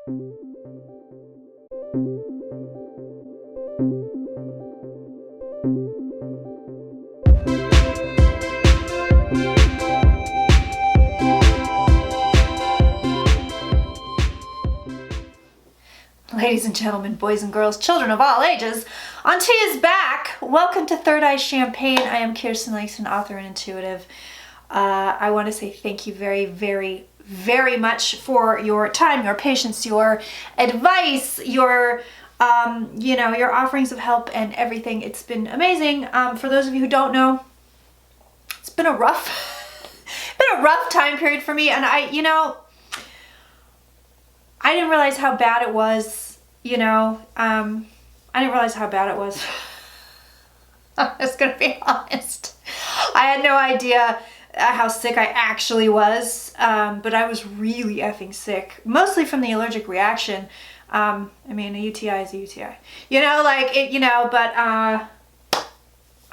Ladies and gentlemen, boys and girls, children of all ages, Auntie is back. Welcome to Third Eye Champagne. I am Kirsten Langston, author and intuitive. I want to say thank you very, very, very much for your time, your patience, your advice, your your offerings of help and everything. It's been amazing. For those of you who don't know, it's been a rough time period for me, and I didn't realize how bad it was. I didn't realize how bad it was. I'm just gonna be honest. I had no idea how sick I actually was, but I was really effing sick, mostly from the allergic reaction. I mean, a UTI is a UTI, but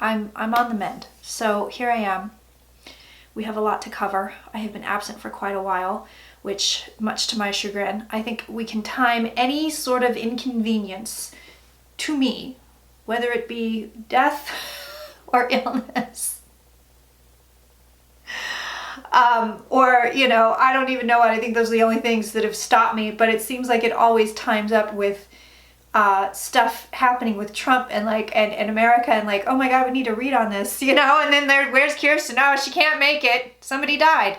I'm on the mend. So here I am. We have a lot to cover. I have been absent for quite a while, which, much to my chagrin, I think we can time any sort of inconvenience to me, whether it be death or illness. I don't even know what. I think those are the only things that have stopped me, but it seems like it always times up with stuff happening with Trump and America, and oh my God, we need to read on this, and then where's Kirsten? Oh, she can't make it. Somebody died.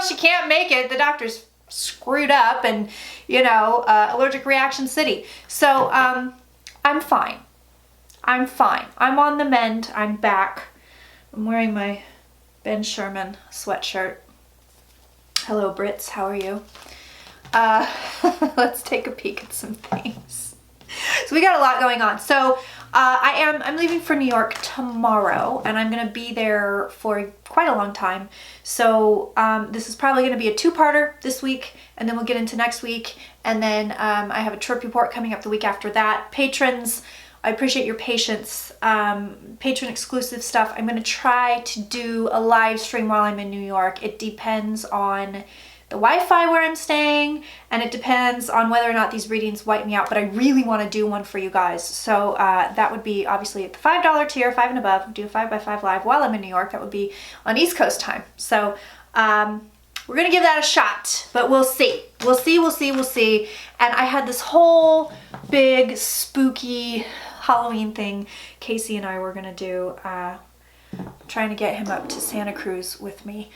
She can't make it. The doctor's screwed up, and allergic reaction city. So I'm fine. I'm on the mend. I'm back. I'm wearing my Ben Sherman sweatshirt. Hello, Brits. How are you? Let's take a peek at some things. So we got a lot going on. So I'm leaving for New York tomorrow, and I'm going to be there for quite a long time. So this is probably going to be a two-parter this week, and then we'll get into next week. And then I have a trip report coming up the week after that. Patrons, I appreciate your patience. Patron exclusive stuff. I'm going to try to do a live stream while I'm in New York. It depends on the Wi-Fi where I'm staying, and it depends on whether or not these readings wipe me out, but I really want to do one for you guys. So that would be obviously at the $5 tier, 5 and above, do a 5x5 live while I'm in New York. That would be on East Coast time. So we're going to give that a shot, but we'll see. We'll see. And I had this whole big spooky Halloween thing Casey and I were going to do, trying to get him up to Santa Cruz with me,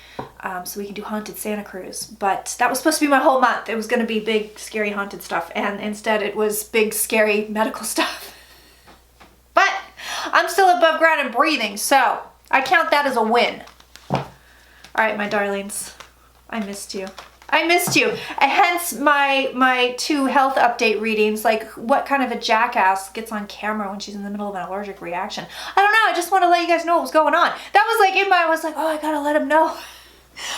so we can do haunted Santa Cruz. But that was supposed to be my whole month. It was going to be big, scary, haunted stuff, and instead it was big, scary medical stuff. But I'm still above ground and breathing, so I count that as a win. All right, my darlings, I missed you. Hence my 2 health update readings. What kind of a jackass gets on camera when she's in the middle of an allergic reaction? I don't know. I just want to let you guys know what was going on. That was I was like, oh, I gotta let him know.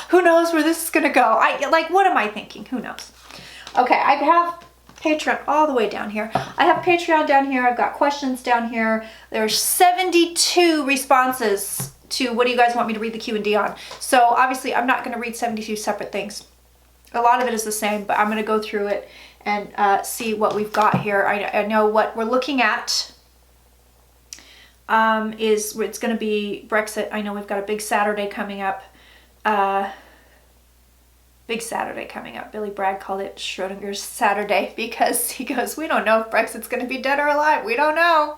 Who knows where this is gonna go? What am I thinking? Who knows? Okay, I have Patreon all the way down here. I have Patreon down here. I've got questions down here. There's 72 responses to what do you guys want me to read the Q&D on. So obviously I'm not going to read 72 separate things. A lot of it is the same, but I'm going to go through it and see what we've got here. I know what we're looking at is it's going to be Brexit. I know we've got a big Saturday coming up. Billy Bragg called it Schrodinger's Saturday because he goes, we don't know if Brexit's going to be dead or alive. We don't know.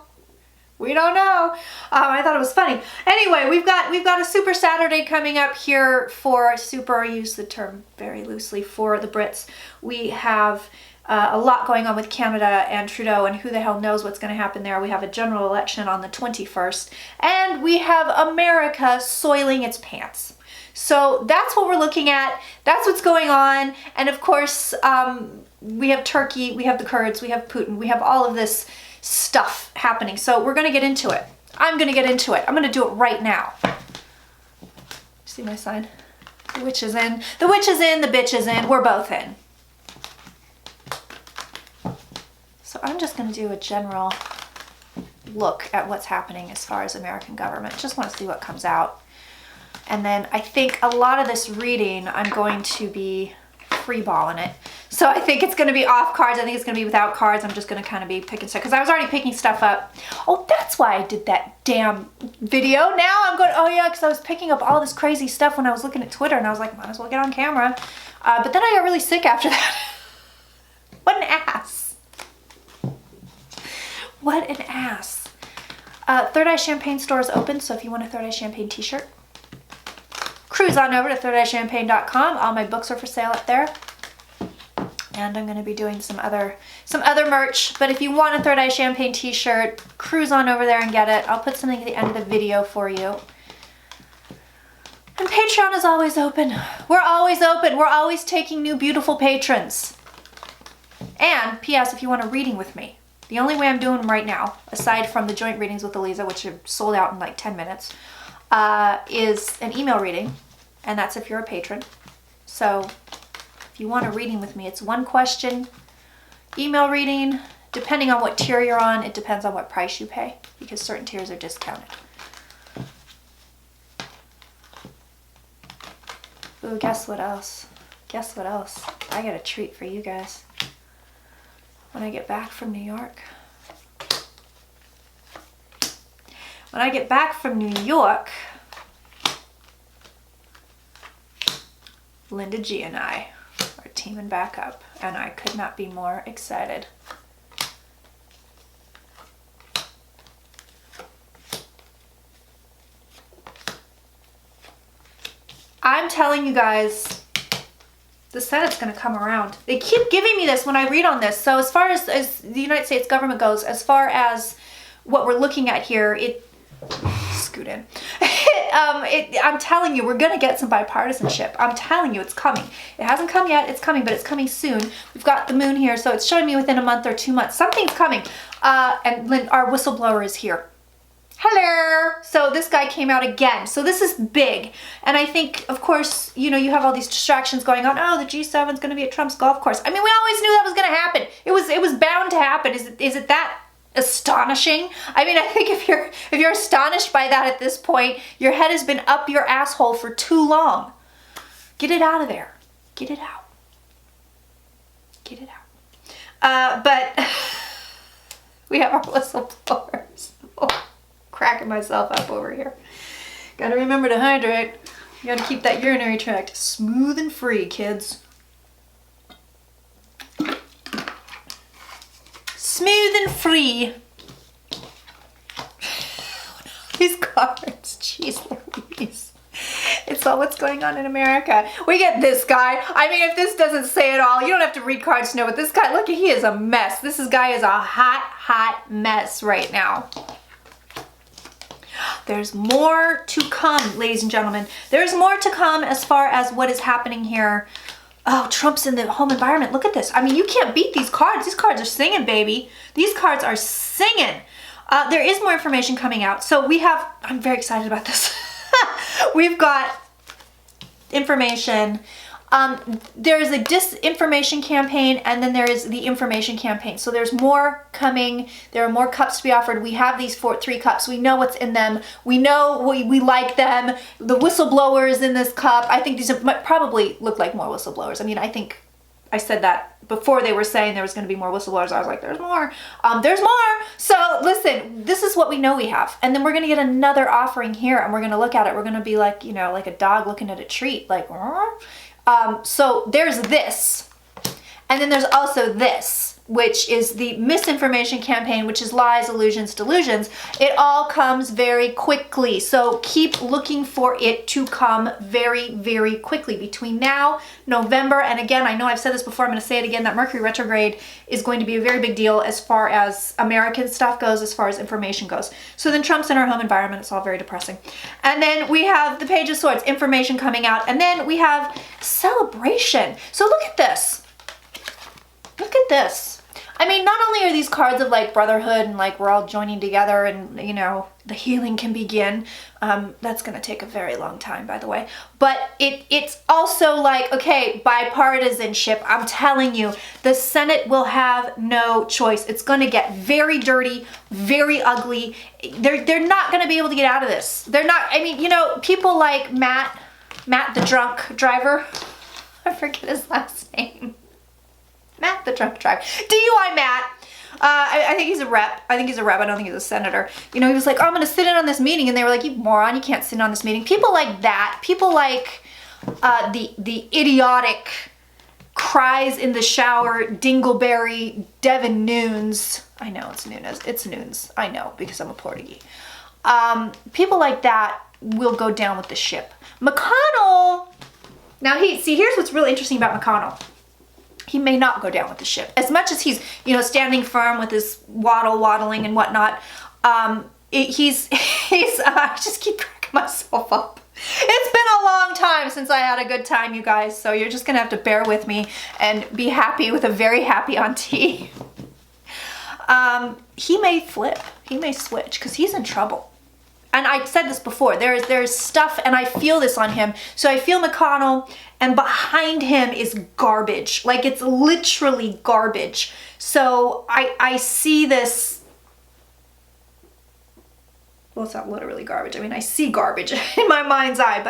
I thought it was funny. Anyway, we've got a super Saturday coming up here for super. I use the term very loosely for the Brits. We have a lot going on with Canada and Trudeau, and who the hell knows what's going to happen there. We have a general election on the 21st, and we have America soiling its pants. So that's what we're looking at. That's what's going on. And of course, we have Turkey, we have the Kurds, we have Putin, we have all of this stuff happening. So we're going to get into it. I'm going to get into it. I'm going to do it right now. See my sign? The witch is in. The witch is in. The bitch is in. We're both in. So I'm just going to do a general look at what's happening as far as American government. Just want to see what comes out. And then I think a lot of this reading I'm going to be free balling it. So I think it's going to be off cards. I think it's going to be without cards. I'm just going to kind of be picking stuff because I was already picking stuff up. Oh, that's why I did that damn video. Now I'm going, oh yeah, because I was picking up all this crazy stuff when I was looking at Twitter and I was like, might as well get on camera. But then I got really sick after that. What an ass. What an ass. Third Eye Champagne store is open, so if you want a Third Eye Champagne t-shirt, cruise on over to thirdeyechampagne.com. All my books are for sale up there. And I'm going to be doing some other merch. But if you want a Third Eye Champagne t-shirt, cruise on over there and get it. I'll put something at the end of the video for you. And Patreon is always open. We're always open. We're always taking new beautiful patrons. And P.S. if you want a reading with me, the only way I'm doing them right now, aside from the joint readings with Eliza, which are sold out in like 10 minutes, is an email reading. And that's if you're a patron. So if you want a reading with me, it's one question, email reading. Depending on what tier you're on, it depends on what price you pay because certain tiers are discounted. Ooh, guess what else? Guess what else? I got a treat for you guys. When I get back from New York. When I get back from New York, Linda G and I are teaming back up, and I could not be more excited. I'm telling you guys, the Senate's going to come around. They keep giving me this when I read on this. So as far as the United States government goes, as far as what we're looking at here, scoot in. I'm telling you, we're going to get some bipartisanship. I'm telling you, it's coming. It hasn't come yet. It's coming, but it's coming soon. We've got the moon here, so it's showing me within a month or 2 months. Something's coming. And our whistleblower is here. Hello! So this guy came out again. So this is big. And I think, of course, you know, you have all these distractions going on. Oh, the G7 is going to be at Trump's golf course. I mean, we always knew that was going to happen. It was bound to happen. Is it that astonishing? I mean, I think if you're astonished by that at this point, your head has been up your asshole for too long. Get it out of there. Get it out. Get it out. But we have our whistleblowers. Cracking myself up over here. Gotta remember to hydrate. You gotta keep that urinary tract smooth and free, kids. Smooth and free. These cards, jeez Louise. It's all what's going on in America. We get this guy. I mean, if this doesn't say it all, you don't have to read cards to know, but this guy, look, he is a mess. This guy is a hot mess right now. There's more to come, ladies and gentlemen. There's more to come as far as what is happening here. Oh, Trump's in the home environment. Look at this. I mean, you can't beat these cards. These cards are singing, baby. These cards are singing. There is more information coming out. So we have, I'm very excited about this. We've got information. There is a disinformation campaign, and then there is the information campaign. So there's more coming. There are more cups to be offered. We have these 3 cups. We know what's in them. We know we like them. The whistleblowers in this cup. I think these probably look like more whistleblowers. I mean, I think I said that before they were saying there was going to be more whistleblowers. I was like, there's more. There's more. So listen, this is what we know we have. And then we're going to get another offering here, and we're going to look at it. We're going to be like, you know, like a dog looking at a treat. Like, so there's this, and then there's also this, which is the misinformation campaign, which is lies, illusions, delusions. It all comes very quickly, so keep looking for it to come very, very quickly. Between now, November, and again, I know I've said this before, I'm going to say it again, that Mercury retrograde is going to be a very big deal as far as American stuff goes, as far as information goes. So then Trump's in our home environment. It's all very depressing. And then we have the Page of Swords, information coming out, and then we have celebration. So look at this. Look at this. I mean, not only are these cards of like brotherhood and like we're all joining together and, you know, the healing can begin. That's going to take a very long time, by the way. But it's also like, okay, bipartisanship. I'm telling you, the Senate will have no choice. It's going to get very dirty, very ugly. They're not going to be able to get out of this. They're not, I mean, you know, people like Matt the drunk driver. I forget his last name. Matt the truck driver. DUI Matt. I think he's a rep. I think he's a rep. I don't think he's a senator. You know, he was like, oh, I'm going to sit in on this meeting. And they were like, you moron, you can't sit in on this meeting. People like that. People like the idiotic cries in the shower, Dingleberry, Devin Nunes. I know it's Nunes. It's Nunes. I know because I'm a Portuguese. People like that will go down with the ship. McConnell. Now here's what's really interesting about McConnell. He may not go down with the ship. As much as he's, you know, standing firm with his waddling and whatnot, he's I just keep cracking myself up. It's been a long time since I had a good time, you guys, so you're just gonna have to bear with me and be happy with a very happy auntie. He may flip, he may switch, because he's in trouble. And I said this before, there's stuff, and I feel this on him. So I feel McConnell, and behind him is garbage. Like, it's literally garbage. So I see this, well, it's not literally garbage. I mean, I see garbage in my mind's eye,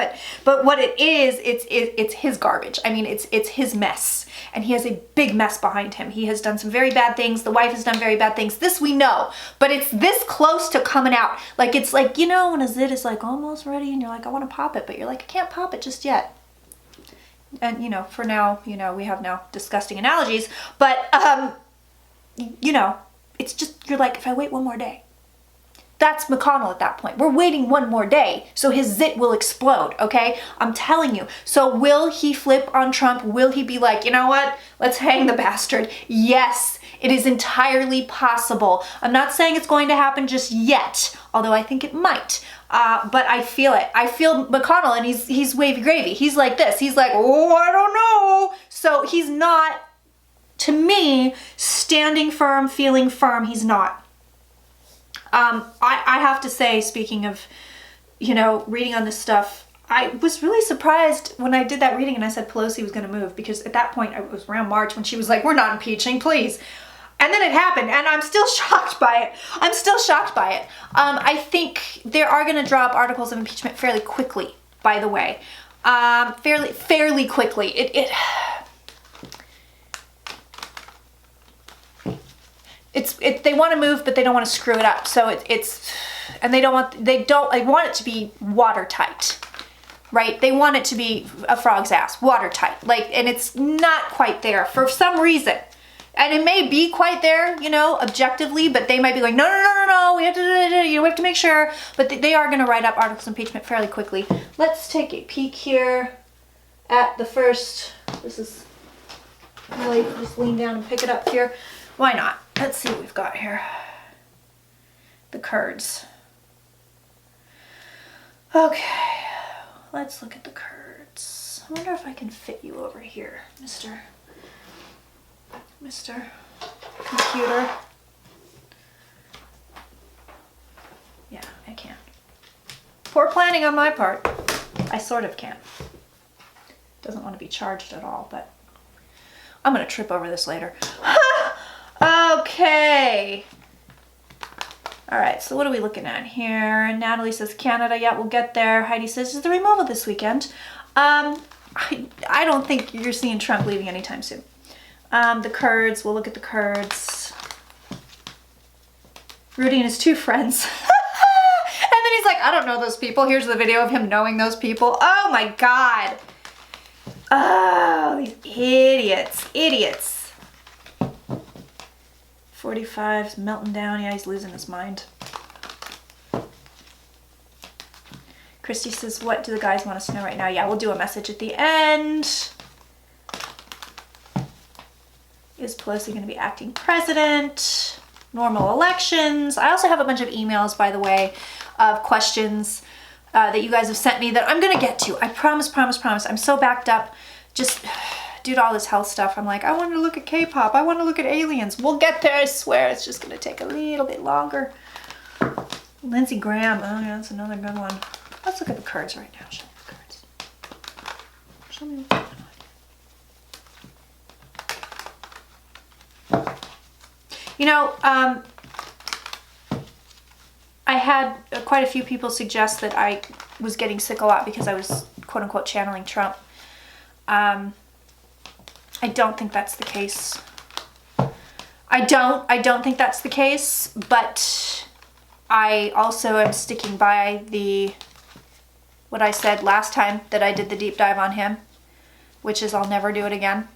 but what it is, it's his garbage. I mean, it's his mess. And he has a big mess behind him. He has done some very bad things. The wife has done very bad things. This we know, but it's this close to coming out. Like, it's like, you know, when a zit is like almost ready and you're like, I want to pop it, but you're like, I can't pop it just yet. And, you know, for now, you know, we have now disgusting analogies, but, you know, it's just, you're like, if I wait one more day. That's McConnell at that point. We're waiting one more day, so his zit will explode, okay? I'm telling you. So will he flip on Trump? Will he be like, you know what? Let's hang the bastard. Yes, it is entirely possible. I'm not saying it's going to happen just yet, although I think it might. But I feel it. I feel McConnell, and he's wavy gravy. He's like this. He's like, oh, I don't know. So he's not, to me, standing firm, feeling firm. He's not. I have to say, speaking of, you know, reading on this stuff, I was really surprised when I did that reading and I said Pelosi was going to move, because at that point, it was around March when she was like, we're not impeaching, please. And then it happened, and I'm still shocked by it. I'm still shocked by it. I think they are going to drop articles of impeachment fairly quickly, by the way. Fairly quickly. They want to move, but they don't want to screw it up. So they want it to be watertight, right? They want it to be a frog's ass, watertight. Like, and it's not quite there for some reason. And it may be quite there, you know, objectively, but they might be like, no, we have to make sure. But they are going to write up articles of impeachment fairly quickly. Let's take a peek here at the first. This is really, just lean down and pick it up here. Why not? Let's see what we've got here. The Kurds. Okay, let's look at the Kurds. I wonder if I can fit you over here, Mr. Computer. Yeah, I can. Poor planning on my part. I sort of can. Doesn't want to be charged at all, but I'm going to trip over this later. Okay. All right, so what are we looking at here? Natalie says Canada. Yeah, we'll get there. Heidi says, is the removal this weekend? I don't think you're seeing Trump leaving anytime soon. The Kurds, we'll look at the Kurds. Rudy and his two friends. And then he's like, I don't know those people. Here's the video of him knowing those people. Oh my God. Oh, these idiots. 45's melting down. Yeah, he's losing his mind. Christy says, what do the guys want us to know right now? Yeah, we'll do a message at the end. Is Pelosi going to be acting president? Normal elections. I also have a bunch of emails, by the way, of questions that you guys have sent me that I'm going to get to. I promise. I'm so backed up. Just due to all this health stuff, I'm like, I want to look at K-pop. I want to look at aliens. We'll get there, I swear. It's just going to take a little bit longer. Lindsey Graham. Oh, yeah, that's another good one. Let's look at the Kurds right now. Show me the Kurds. Show me what's going on. You know, I had quite a few people suggest that I was getting sick a lot because I was, quote unquote, channeling Trump. I don't think that's the case. I don't think that's the case, but I also am sticking by what I said last time that I did the deep dive on him, which is I'll never do it again.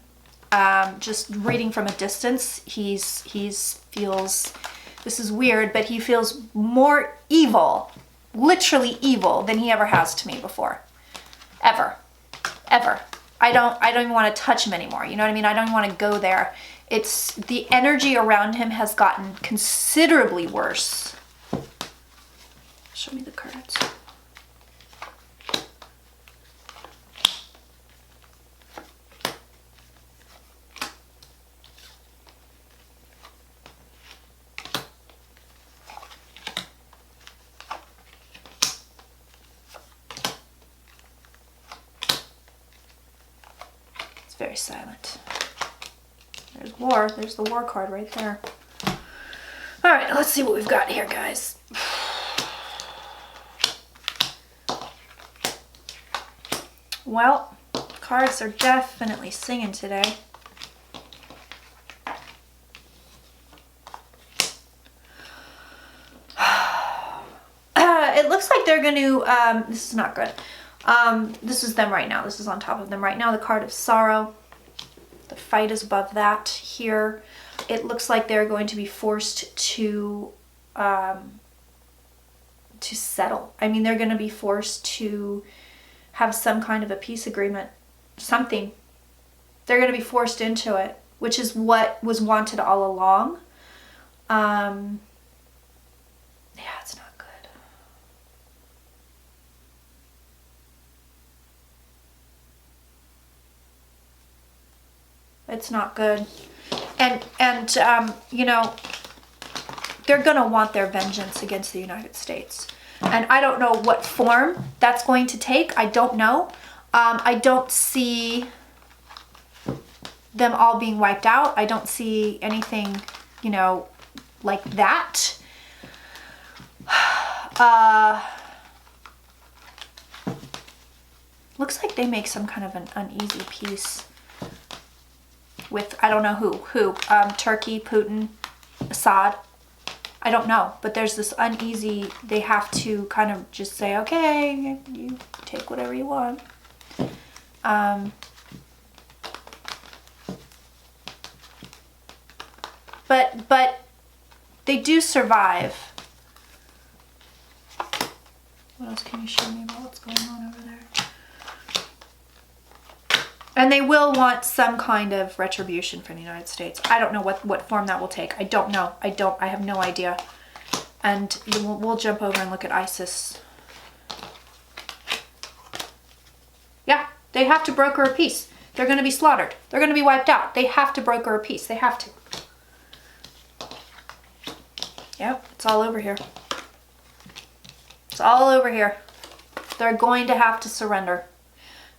Just reading from a distance, he feels, this is weird, but he feels more evil, literally evil, than he ever has to me before. Ever. I don't even want to touch him anymore. You know what I mean? I don't even want to go there. It's the energy around him has gotten considerably worse. Show me the cards. It's very silent. There's war. There's the war card right there. All right, let's see what we've got here, guys. Well, cards are definitely singing today. It looks like they're going to, this is not good. This is them right now. This is on top of them right now. The card of sorrow. The fight is above that here. It looks like they're going to be forced to settle. I mean, they're going to be forced to have some kind of a peace agreement. Something. They're going to be forced into it, which is what was wanted all along. Yeah, it's not good. It's not good. And you know, they're going to want their vengeance against the United States. And I don't know what form that's going to take. I don't know. I don't see them all being wiped out. I don't see anything, you know, like that. Looks like they make some kind of an uneasy peace with, I don't know who, Turkey, Putin, Assad. I don't know, but there's this uneasy, they have to kind of just say, okay, you take whatever you want. But they do survive. What else can you show me about what's going on over there? And they will want some kind of retribution from the United States. I don't know what form that will take. I don't know. I have no idea. And we'll jump over and look at ISIS. Yeah, they have to broker a peace. They're going to be slaughtered. They're going to be wiped out. They have to broker a peace. They have to. Yep, it's all over here. It's all over here. They're going to have to surrender.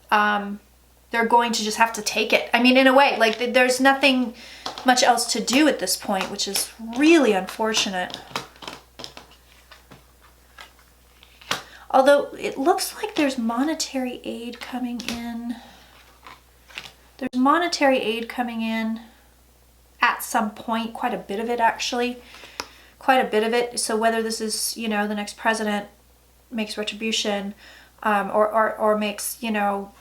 They're going to just have to take it. I mean, in a way, like there's nothing much else to do at this point, which is really unfortunate. Although it looks like there's monetary aid coming in. There's monetary aid coming in at some point, quite a bit of it actually. Quite a bit of it. So whether this is, you know, the next president makes retribution or makes, you know,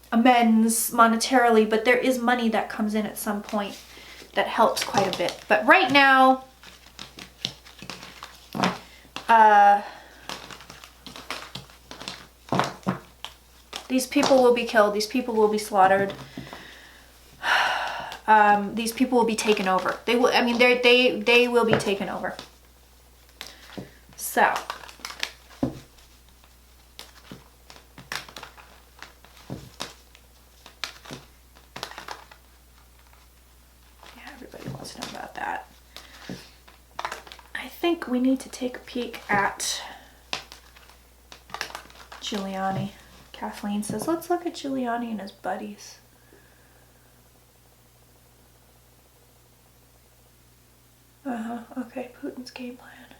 amends monetarily, but there is money that comes in at some point that helps quite a bit. But right now, these people will be killed. These people will be slaughtered. These people will be taken over. They will. I mean, they will be taken over. So. Everybody wants to know about that. I think we need to take a peek at Giuliani. Kathleen says, let's look at Giuliani and his buddies. Okay, Putin's game plan.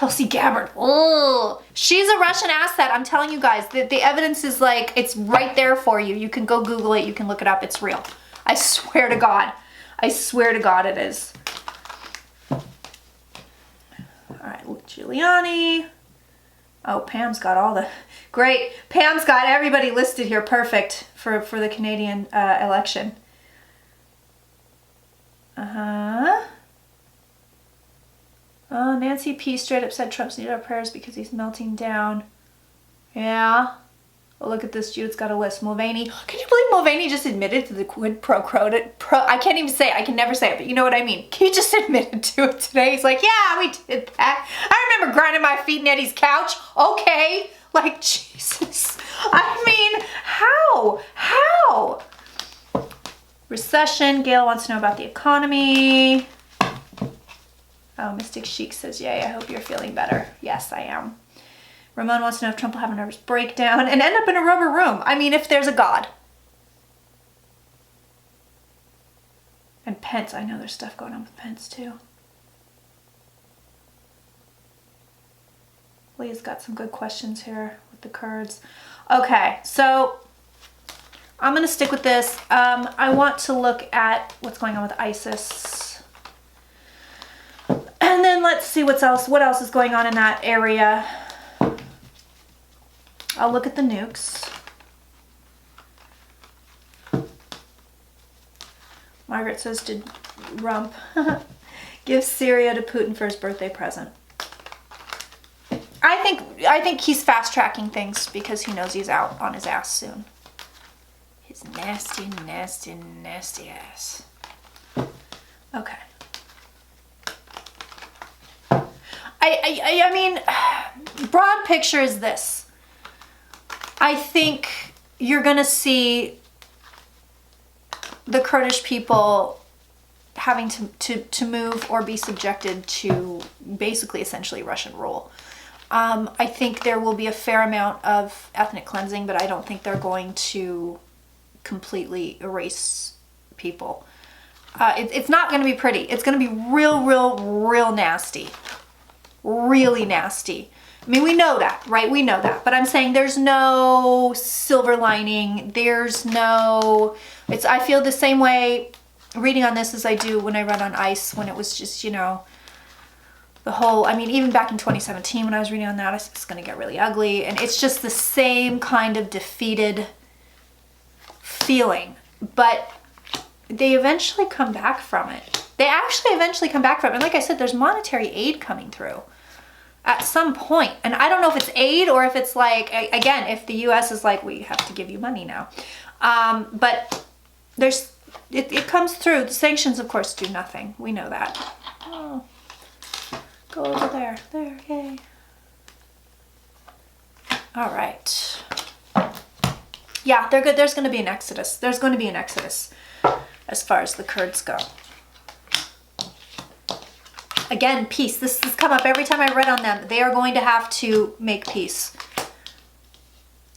Tulsi Gabbard. Oh, she's a Russian asset. I'm telling you guys, the evidence is like, it's right there for you. You can go Google it. You can look it up. It's real. I swear to God. I swear to God it is. All right, Giuliani. Oh, Pam's got all the... Great. Pam's got everybody listed here. Perfect for the Canadian election. Uh-huh. Oh, Nancy P. straight up said Trump's needed our prayers because he's melting down. Yeah. Oh, look at this. Judith's got a list. Mulvaney. Can you believe Mulvaney just admitted to the quid pro quo? I can't even say it. I can never say it, but you know what I mean. He just admitted to it today. He's like, yeah, we did that. I remember grinding my feet in Eddie's couch. Okay. Like, Jesus. I mean, how? How? Recession. Gail wants to know about the economy. Oh, Mystic Chic says, yay, I hope you're feeling better. Yes, I am. Ramon wants to know if Trump will have a nervous breakdown and end up in a rubber room. I mean, if there's a God. And Pence, I know there's stuff going on with Pence too. Leah's got some good questions here with the Kurds. Okay, so I'm going to stick with this. I want to look at what's going on with ISIS. And then let's see what else is going on in that area. I'll look at the nukes. Margaret says, did Rump give Syria to Putin for his birthday present? I think he's fast tracking things because he knows he's out on his ass soon. His nasty, nasty, nasty ass. Okay. I mean, broad picture is this. I think you're going to see the Kurdish people having to move or be subjected to basically essentially Russian rule. I think there will be a fair amount of ethnic cleansing, but I don't think they're going to completely erase people. It's not going to be pretty. It's going to be real nasty. Really nasty. I mean, we know that, right? We know that. But I'm saying there's no silver lining. There's no... I feel the same way reading on this as I do when I read on ICE, when it was just, you know, the whole... I mean, even back in 2017 when I was reading on that, it's going to get really ugly. And it's just the same kind of defeated feeling. But they eventually come back from it. They actually eventually come back from it. And like I said, there's monetary aid coming through at some point. And I don't know if it's aid or if it's like, again, if the US is like, we have to give you money now. But it comes through. The sanctions, of course, do nothing. We know that. Oh, go over there. There, yay. All right. Yeah, they're good. There's going to be an exodus. There's going to be an exodus as far as the Kurds go. Again, peace. This has come up every time I read on them. They are going to have to make peace.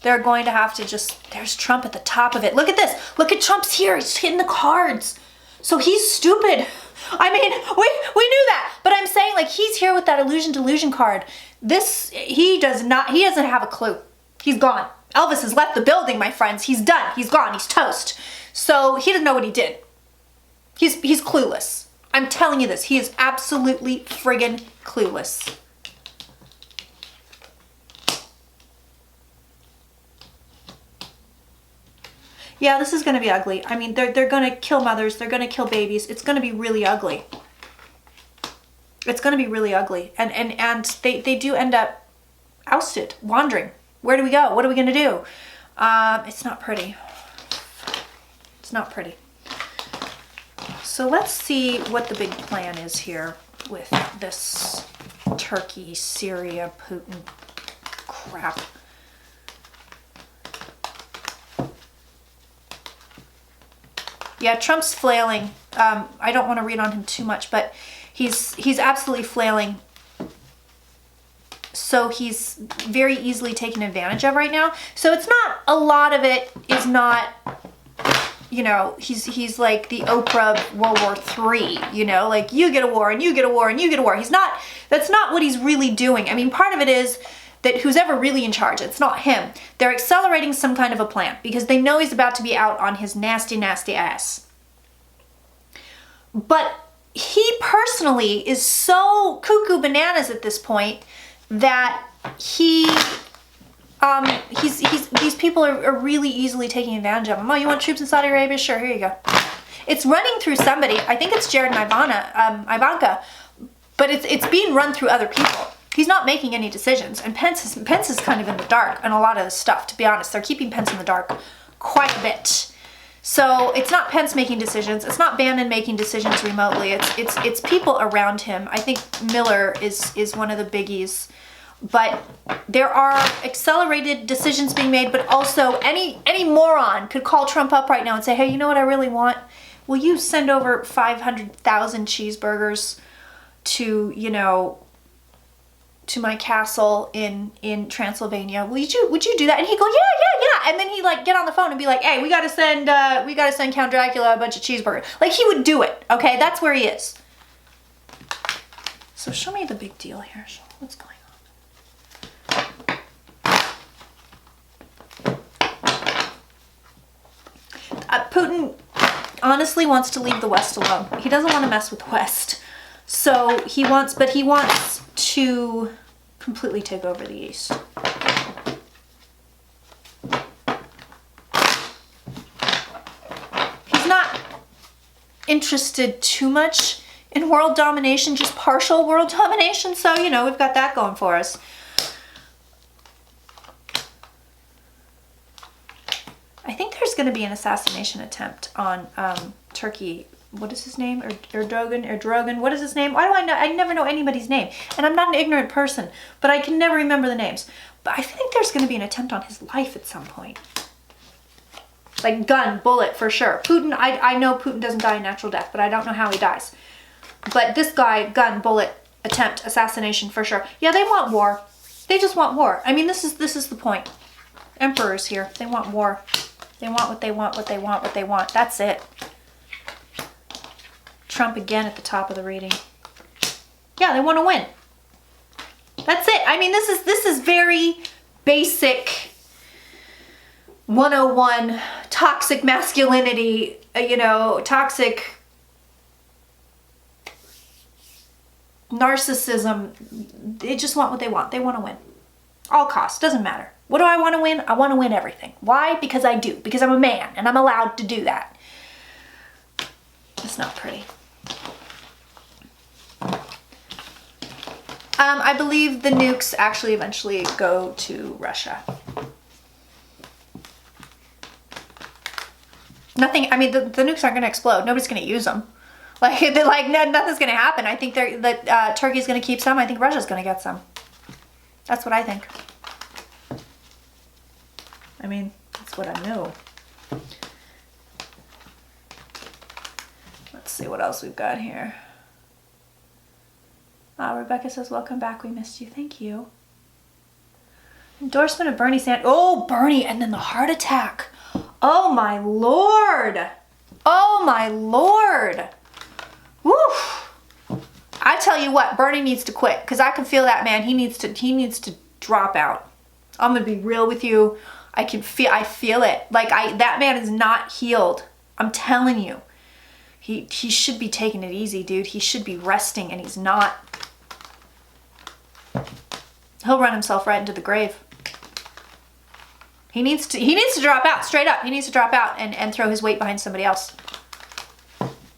They're going to have to just... There's Trump at the top of it. Look at this. Look at Trump's here. He's hitting the cards. So he's stupid. I mean, we knew that. But I'm saying, like, he's here with that illusion delusion card. He doesn't have a clue. He's gone. Elvis has left the building, my friends. He's done. He's gone. He's toast. So he doesn't know what he did. He's clueless. I'm telling you this. He is absolutely friggin' clueless. Yeah, this is going to be ugly. I mean, they're going to kill mothers. They're going to kill babies. It's going to be really ugly. It's going to be really ugly. And they do end up ousted, wandering. Where do we go? What are we going to do? It's not pretty. It's not pretty. So let's see what the big plan is here with this Turkey, Syria, Putin crap. Yeah, Trump's flailing. I don't want to read on him too much, but he's absolutely flailing. So he's very easily taken advantage of right now. So it's not, a lot of it is not, you know, he's like the Oprah of World War III, you know, like you get a war and you get a war and you get a war. That's not what he's really doing. I mean, part of it is that who's ever really in charge, it's not him. They're accelerating some kind of a plan because they know he's about to be out on his nasty, nasty ass. But he personally is so cuckoo bananas at this point that these people are really easily taking advantage of him. Oh, you want troops in Saudi Arabia? Sure, here you go. It's running through somebody. I think it's Jared and Ivanka, but it's being run through other people. He's not making any decisions, and Pence is kind of in the dark on a lot of this stuff, to be honest. They're keeping Pence in the dark quite a bit. So it's not Pence making decisions. It's not Bannon making decisions remotely. It's people around him. I think Miller is one of the biggies. But there are accelerated decisions being made, but also any moron could call Trump up right now and say, hey, you know what I really want? Will you send over 500,000 cheeseburgers to, you know, to my castle in Transylvania? Would you do that? And he'd go, yeah. And then he'd like get on the phone and be like, hey, we gotta send Count Dracula a bunch of cheeseburgers. Like, he would do it, okay? That's where he is. So show me the big deal here. What's going on? Putin honestly wants to leave the West alone. He doesn't want to mess with the West. So he wants to completely take over the East. He's not interested too much in world domination, just partial world domination. So, you know, we've got that going for us. I think there's going to be an assassination attempt on Turkey. What is his name? Erdogan. What is his name? Why do I know? I never know anybody's name. And I'm not an ignorant person, but I can never remember the names. But I think there's going to be an attempt on his life at some point. Like gun, bullet, for sure. Putin, I know Putin doesn't die a natural death, but I don't know how he dies. But this guy, gun, bullet, attempt, assassination, for sure. Yeah, they want war. They just want war. I mean, this is the point. Emperors here. They want war. They want what they want, what they want, what they want. That's it. Trump again at the top of the reading. Yeah, they want to win. That's it. I mean, this is very basic 101 toxic masculinity, you know, toxic narcissism. They just want what they want. They want to win. All costs. Doesn't matter. What do I want to win? I want to win everything. Why? Because I do. Because I'm a man and I'm allowed to do that. It's not pretty. I believe the nukes actually eventually go to Russia. Nothing, I mean, the nukes aren't going to explode. Nobody's going to use them. Nothing's going to happen. I think that Turkey's going to keep some. I think Russia's going to get some. That's what I think. I mean, that's what I know. Let's see what else we've got here. Rebecca says, welcome back. We missed you. Thank you. Endorsement of Bernie Sanders. Oh, Bernie. And then the heart attack. Oh, my Lord. Oh, my Lord. Woo. I tell you what, Bernie needs to quit because I can feel that man. He needs to drop out. I'm going to be real with you. I feel it. Like that man is not healed. I'm telling you. He should be taking it easy, dude. He should be resting and he's not. He'll run himself right into the grave. He needs to drop out, straight up. He needs to drop out and throw his weight behind somebody else.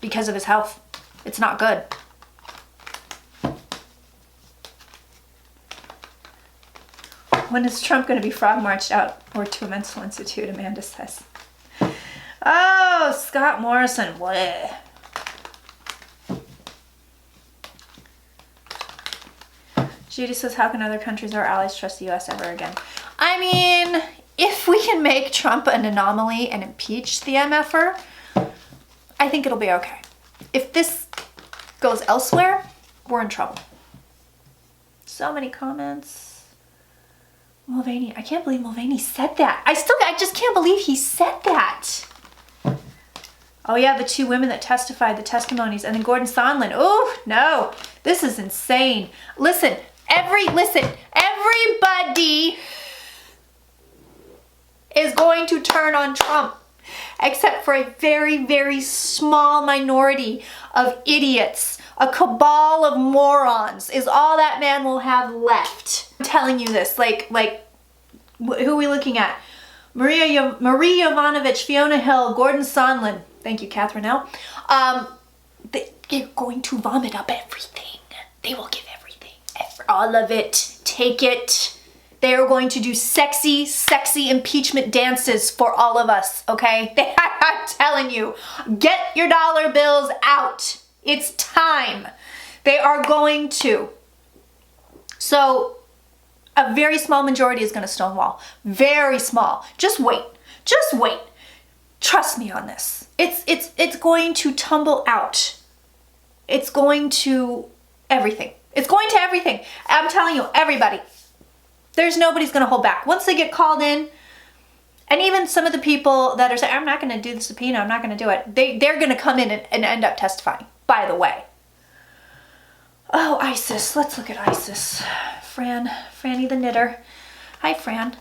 Because of his health. It's not good. When is Trump going to be frog marched out or to a mental institute, Amanda says. Oh, Scott Morrison. Bleh. Judy says, how can other countries or allies trust the U.S. ever again? I mean, if we can make Trump an anomaly and impeach the MFer, I think it'll be okay. If this goes elsewhere, we're in trouble. So many comments. Mulvaney. I can't believe Mulvaney said that. I just can't believe he said that. Oh yeah, the 2 women that testified, the testimonies, and then Gordon Sondland. Oh no, this is insane. Listen, everybody is going to turn on Trump, except for a very, very small minority of idiots. A cabal of morons is all that man will have left. I'm telling you this, like who are we looking at? Marie Yovanovitch, Fiona Hill, Gordon Sondland. Thank you, Catherine L. They're going to vomit up everything. They will give everything, all of it. Take it. They are going to do sexy, sexy impeachment dances for all of us, okay? I'm telling you, get your dollar bills out. It's time. They are going to. So a very small majority is going to stonewall. Very small. Just wait. Just wait. Trust me on this. It's going to tumble out. It's going to everything. It's going to everything. I'm telling you, everybody. There's nobody's going to hold back. Once they get called in, and even some of the people that are saying, I'm not going to do the subpoena, I'm not going to do it, they're going to come in and end up testifying, by the way. Oh, ISIS. Let's look at ISIS. Franny the knitter. Hi, Fran.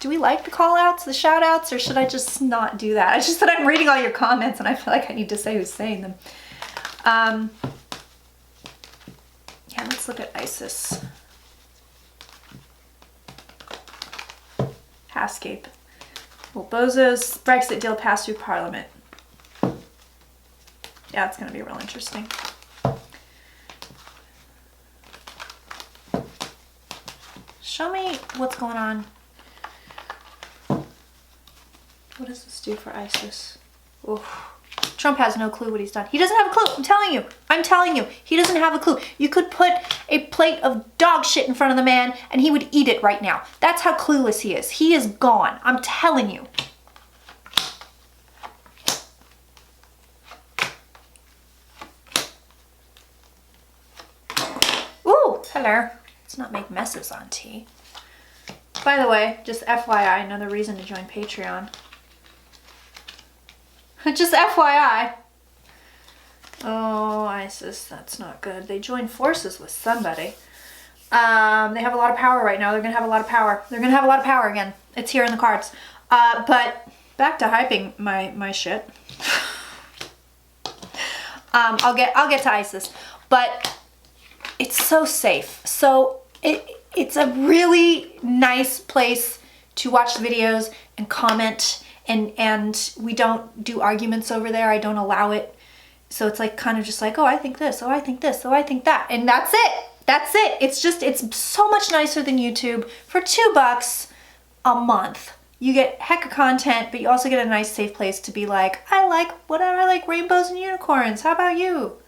Do we like the call outs, the shout outs, or should I just not do that? I just that I'm reading all your comments and I feel like I need to say who's saying them. Yeah, let's look at ISIS. Hascape. Well, Bozo's Brexit deal passed through Parliament. Yeah, it's going to be real interesting. Show me what's going on. What does this do for ISIS? Oof. Trump has no clue what he's done. He doesn't have a clue. I'm telling you. I'm telling you. He doesn't have a clue. You could put a plate of dog shit in front of the man and he would eat it right now. That's how clueless he is. He is gone. I'm telling you. Ooh, hello. Let's not make messes on tea. By the way, just FYI, another reason to join Patreon. Just FYI. Oh, ISIS, that's not good. They joined forces with somebody. They have a lot of power right now. They're going to have a lot of power. They're going to have a lot of power again. It's here in the cards. But back to hyping my shit. I'll get to ISIS. But it's so safe. So it's a really nice place to watch the videos and comment. And we don't do arguments over there. I don't allow it. So it's like kind of just like, oh, I think this. Oh, I think this. Oh, I think that. And that's it. That's it. It's so much nicer than YouTube. For $2 a month, you get heck of content, but you also get a nice safe place to be like, I like whatever. I like rainbows and unicorns. How about you?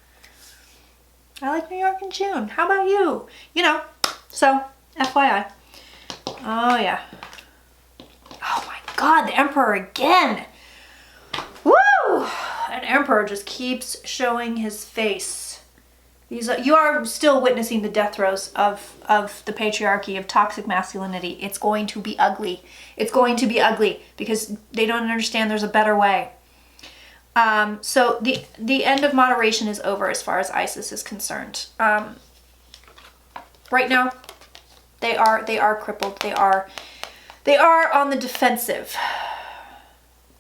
I like New York in June. How about you? You know, so FYI. Oh, yeah. Oh, my God, the Emperor again. Woo! An Emperor just keeps showing his face. You are still witnessing the death throes of the patriarchy, of toxic masculinity. It's going to be ugly. It's going to be ugly because they don't understand there's a better way. So the end of moderation is over as far as ISIS is concerned. Right now, they are crippled. They are on the defensive.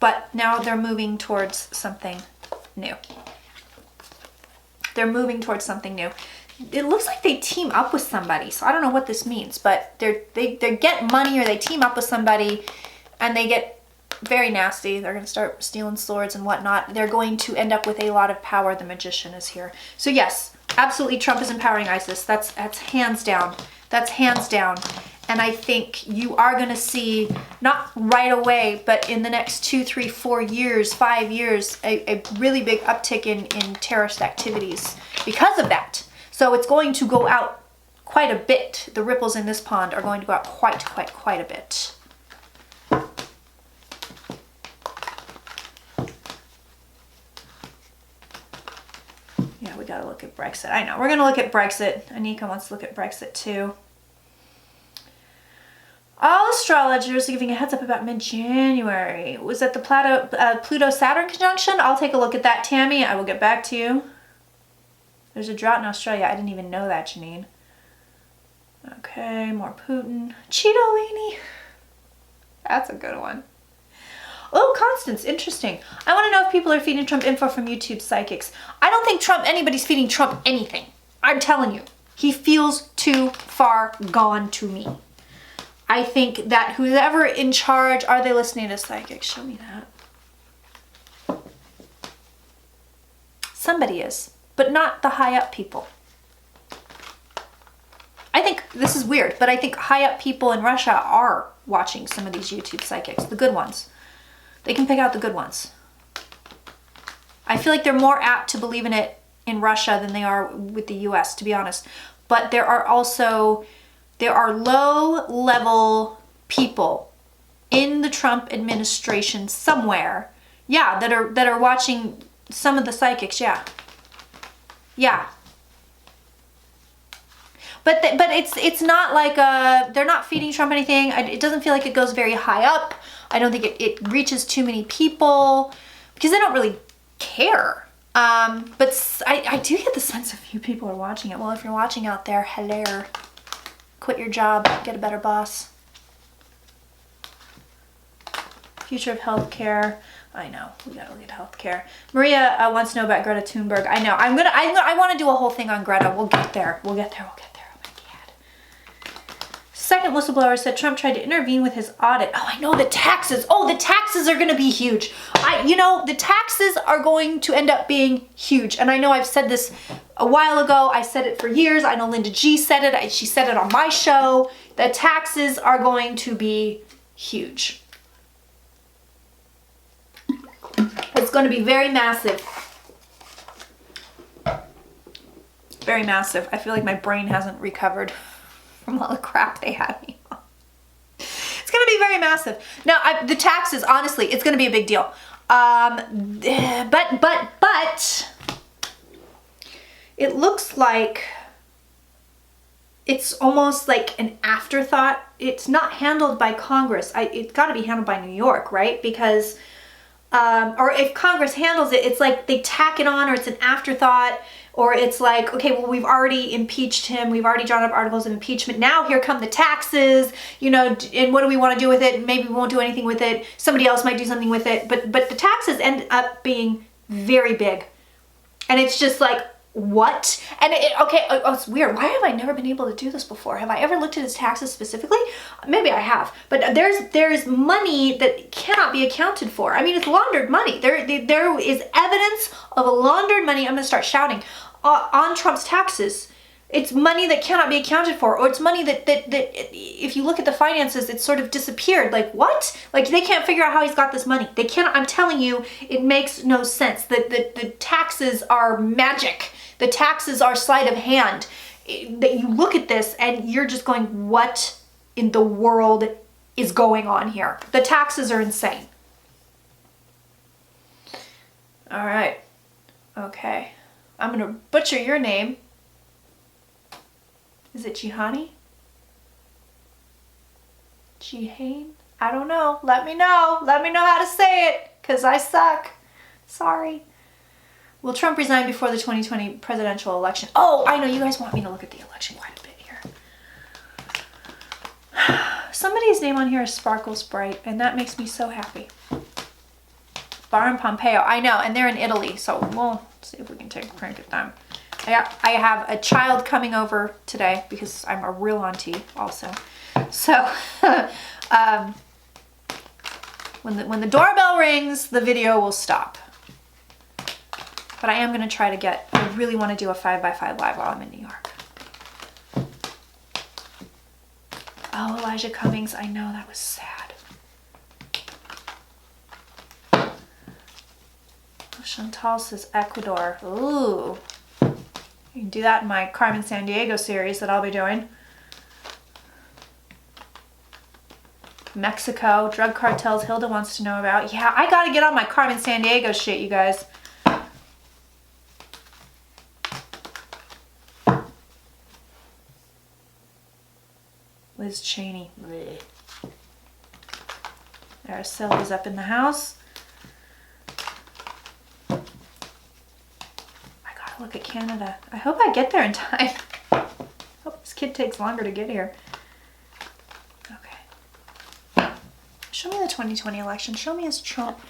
But now they're moving towards something new. They're moving towards something new. It looks like they team up with somebody, so I don't know what this means, but they get money or they team up with somebody and they get very nasty. They're going to start stealing swords and whatnot. They're going to end up with a lot of power. The magician is here. So yes, absolutely Trump is empowering ISIS. That's hands down. That's hands down. And I think you are going to see, not right away, but in the next 2, 3, 4 years, 5 years, a really big uptick in terrorist activities because of that. So it's going to go out quite a bit. The ripples in this pond are going to go out quite a bit. Yeah, we got to look at Brexit. I know. We're going to look at Brexit. Anika wants to look at Brexit too. All astrologers are giving a heads up about mid-January. Was that the Pluto-Saturn conjunction? I'll take a look at that, Tammy. I will get back to you. There's a drought in Australia. I didn't even know that, Janine. Okay, more Putin. Cheetolini. That's a good one. Oh, Constance, interesting. I want to know if people are feeding Trump info from YouTube psychics. I don't think anybody's feeding Trump anything. I'm telling you. He feels too far gone to me. I think that whoever in charge, are they listening to psychics? Show me that. Somebody is, but not the high up people. I think this is weird, but I think high up people in Russia are watching some of these YouTube psychics, the good ones. They can pick out the good ones. I feel like they're more apt to believe in it in Russia than they are with the US, to be honest. But there are low-level people in the Trump administration somewhere, yeah, that are watching some of the psychics, yeah. But it's not like they're not feeding Trump anything. It doesn't feel like it goes very high up. I don't think it reaches too many people because they don't really care. But I do get the sense a few people are watching it. Well, if you're watching out there, hello. Quit your job, get a better boss. Future of healthcare. I know, we gotta look at healthcare. Maria wants to know about Greta Thunberg. I know, I want to do a whole thing on Greta. We'll get there. Oh my God. Second whistleblower said Trump tried to intervene with his audit. Oh, I know, the taxes. Oh, the taxes are gonna be huge. The taxes are going to end up being huge. And I know I've said this a while ago. I said it for years. I know Linda G said it. She said it on my show. The taxes are going to be huge. It's going to be very massive. Very massive. I feel like my brain hasn't recovered from all the crap they had me on. It's going to be very massive. Now, the taxes, honestly, it's going to be a big deal. But it looks like it's almost like an afterthought. It's not handled by Congress. It's got to be handled by New York, right? Because, or if Congress handles it, it's like they tack it on, or it's an afterthought, or it's like, okay, well, we've already impeached him. We've already drawn up articles of impeachment. Now here come the taxes, and what do we want to do with it? Maybe we won't do anything with it. Somebody else might do something with it. But the taxes end up being very big. And it's just like, what? And it's weird. Why have I never been able to do this before? Have I ever looked at his taxes specifically? Maybe I have. But there's money that cannot be accounted for. I mean, it's laundered money. There is evidence of laundered money. I'm going to start shouting on Trump's taxes. It's money that cannot be accounted for, or it's money that if you look at the finances, it's sort of disappeared. Like, what? Like, they can't figure out how he's got this money. They cannot. I'm telling you, it makes no sense. The taxes are magic. The taxes are sleight of hand. That you look at this and you're just going, what in the world is going on here? The taxes are insane. All right. Okay. I'm going to butcher your name. Is it Jihani? Jihane? I don't know. Let me know. Let me know how to say it, because I suck. Sorry. Will Trump resign before the 2020 presidential election? Oh, I know. You guys want me to look at the election quite a bit here. Somebody's name on here is Sparkle Sprite, and that makes me so happy. Bar in Pompeo. I know, and they're in Italy, so we'll see if we can take a crank at them. I have a child coming over today because I'm a real auntie also. So when the doorbell rings, the video will stop. But I am going to try to I really want to do a 5x5 live while I'm in New York. Oh, Elijah Cummings. I know, that was sad. Oh, Chantal says Ecuador. Ooh. You can do that in my Carmen Sandiego series that I'll be doing. Mexico, drug cartels Hilda wants to know about. Yeah, I gotta get on my Carmen Sandiego shit, you guys. Liz Cheney. Blech. Aracella's up in the house. I gotta look at Canada. I hope I get there in time. Hope this kid takes longer to get here. Okay. Show me the 2020 election. Show me as Trump,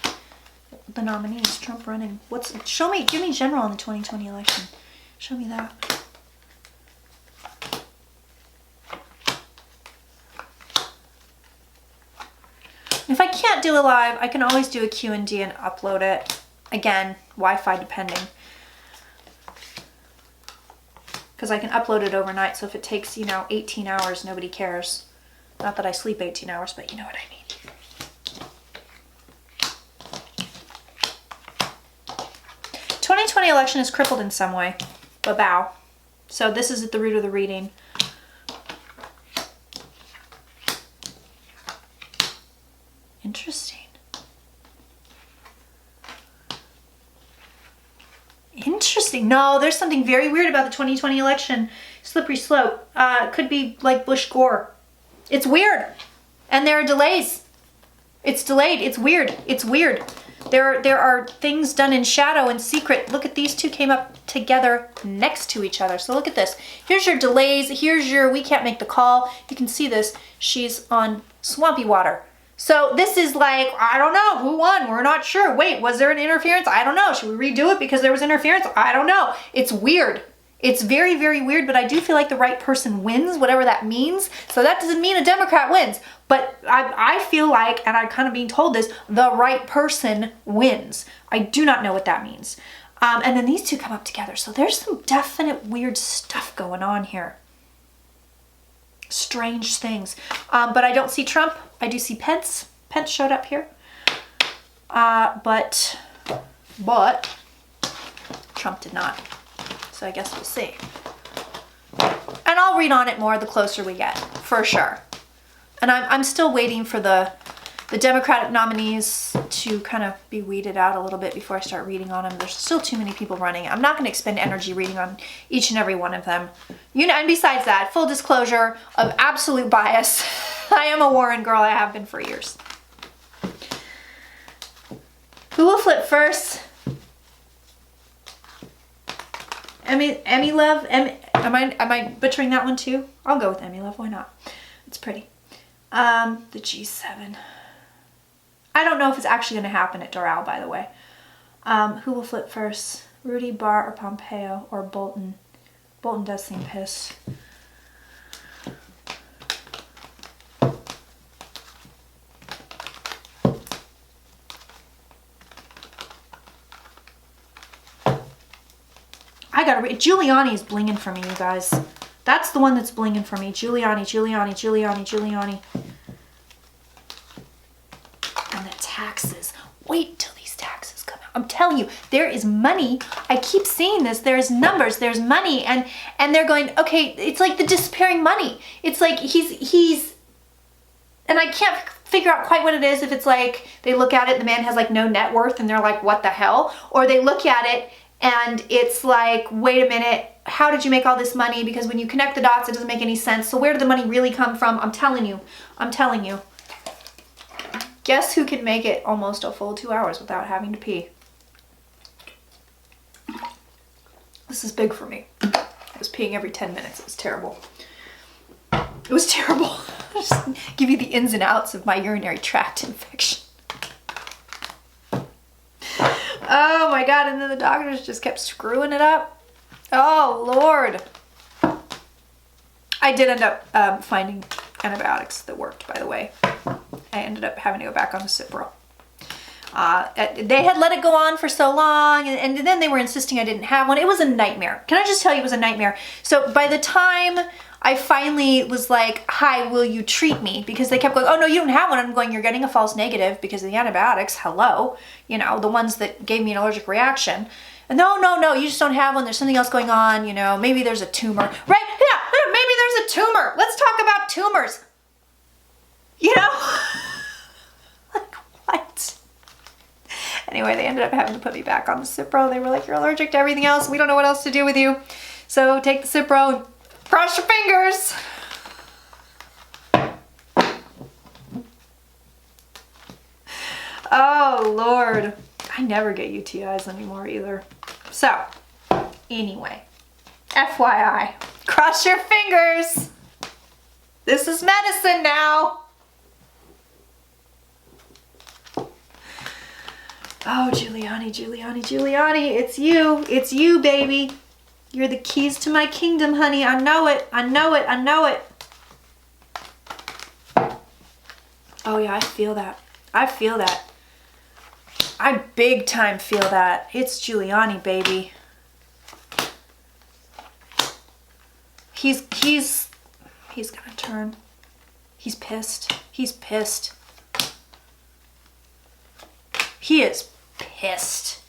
the nominees. Trump running. Show me, give me general in the 2020 election. Show me that. If I can't do a live, I can always do a Q&D and upload it. Again, Wi-Fi depending. Because I can upload it overnight, so if it takes, 18 hours, nobody cares. Not that I sleep 18 hours, but you know what I mean. 2020 election is crippled in some way. Ba-bow. So this is at the root of the reading. Interesting. Interesting. No, there's something very weird about the 2020 election. Slippery slope. Could be like Bush Gore. It's weird. And there are delays. It's delayed. It's weird. It's weird. There are things done in shadow and secret. Look at these two came up together next to each other. So look at this. Here's your delays. Here's your we can't make the call. You can see this. She's on swampy water. So this is like, I don't know, who won? We're not sure. Wait, was there an interference? I don't know. Should we redo it because there was interference? I don't know. It's weird. It's very, very weird, but I do feel like the right person wins, whatever that means. So that doesn't mean a Democrat wins, but I feel like, and I'm kind of being told this, the right person wins. I do not know what that means. And then these two come up together. So there's some definite weird stuff going on here. Strange things. But I don't see Trump. I do see Pence. Pence showed up here. But Trump did not. So I guess we'll see. And I'll read on it more the closer we get, for sure. And I'm still waiting for the Democratic nominees to kind of be weeded out a little bit before I start reading on them. There's still too many people running. I'm not going to expend energy reading on each and every one of them. And besides that, full disclosure of absolute bias, I am a Warren girl. I have been for years. Who will flip first? Emmy Love. Am I butchering that one too? I'll go with Emmy Love. Why not? It's pretty. The G7. I don't know if it's actually going to happen at Doral, by the way. Who will flip first? Rudy, Barr, or Pompeo, or Bolton? Bolton does seem pissed. I gotta read. Giuliani is blinging for me, you guys. That's the one that's blinging for me. Giuliani. And the taxes. Wait till these taxes come out. I'm telling you, there is money. I keep seeing this. There's numbers. There's money. And they're going, okay, it's like the disappearing money. It's like he's, and I can't figure out quite what it is. If it's like they look at it, the man has like no net worth and they're like, what the hell? Or they look at it and it's like, wait a minute, how did you make all this money? Because when you connect the dots, it doesn't make any sense. So where did the money really come from? I'm telling you. Guess who can make it almost a full 2 hours without having to pee? This is big for me. I was peeing every 10 minutes. It was terrible. It was terrible. Just give you the ins and outs of my urinary tract infection. Oh my God, and then the doctors just kept screwing it up. Oh Lord. I did end up finding antibiotics that worked, by the way. I ended up having to go back on the Cipro. They had let it go on for so long, and then they were insisting I didn't have one. It was a nightmare. Can I just tell you, it was a nightmare. So by the time I finally was like, hi, will you treat me? Because they kept going, oh no, you don't have one. I'm going, you're getting a false negative because of the antibiotics. Hello. You know, the ones that gave me an allergic reaction. And no, you just don't have one. There's something else going on. You know, maybe there's a tumor. Right? Yeah, maybe there's a tumor. Let's talk about tumors. You know? Like, what? Anyway, they ended up having to put me back on the Cipro. They were like, you're allergic to everything else. We don't know what else to do with you. So take the Cipro and cross your fingers. Oh, Lord. I never get UTIs anymore either. So, anyway, FYI, cross your fingers. This is medicine now. Oh, Giuliani, Giuliani, Giuliani, it's you. It's you, baby. You're the keys to my kingdom, honey. I know it. I know it. I know it. Oh, yeah, I feel that. I feel that. I big time feel that. It's Giuliani, baby. He's gonna turn. He's pissed. He's pissed. He is pissed.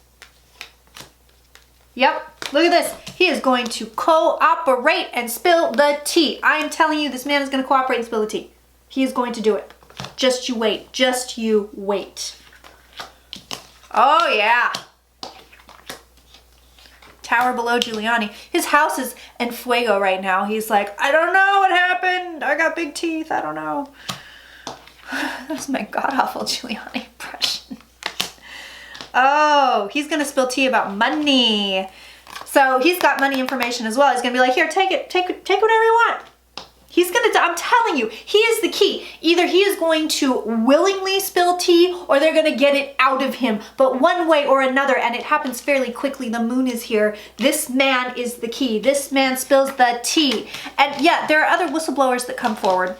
Yep, look at this. He is going to cooperate and spill the tea. I am telling you, this man is gonna cooperate and spill the tea. He is going to do it. Just you wait. Just you wait. Oh, yeah. Tower below Giuliani. His house is en fuego right now. He's like, I don't know what happened. I got big teeth. I don't know. That's my god-awful Giuliani impression. Oh, he's going to spill tea about money. So he's got money information as well. He's going to be like, here, take it. Take whatever you want. He's gonna, I'm telling you, he is the key. Either he is going to willingly spill tea or they're gonna get it out of him. But one way or another, and it happens fairly quickly, the moon is here. This man is the key. This man spills the tea. And yeah, there are other whistleblowers that come forward.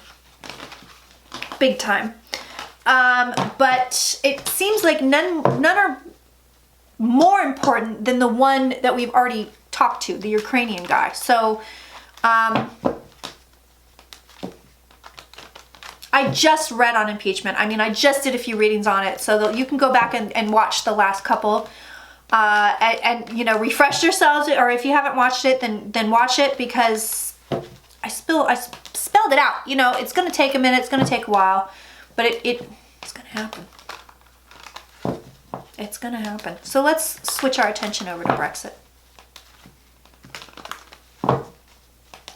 Big time. But it seems like none are more important than the one that we've already talked to, the Ukrainian guy. So, I just read on impeachment. I mean, I just did a few readings on it, so that you can go back and watch the last couple, and you know, refresh yourselves. Or if you haven't watched it, then watch it, because I spelled it out. You know, it's gonna take a minute, it's gonna take a while, but it's gonna happen. It's gonna happen. So let's switch our attention over to Brexit.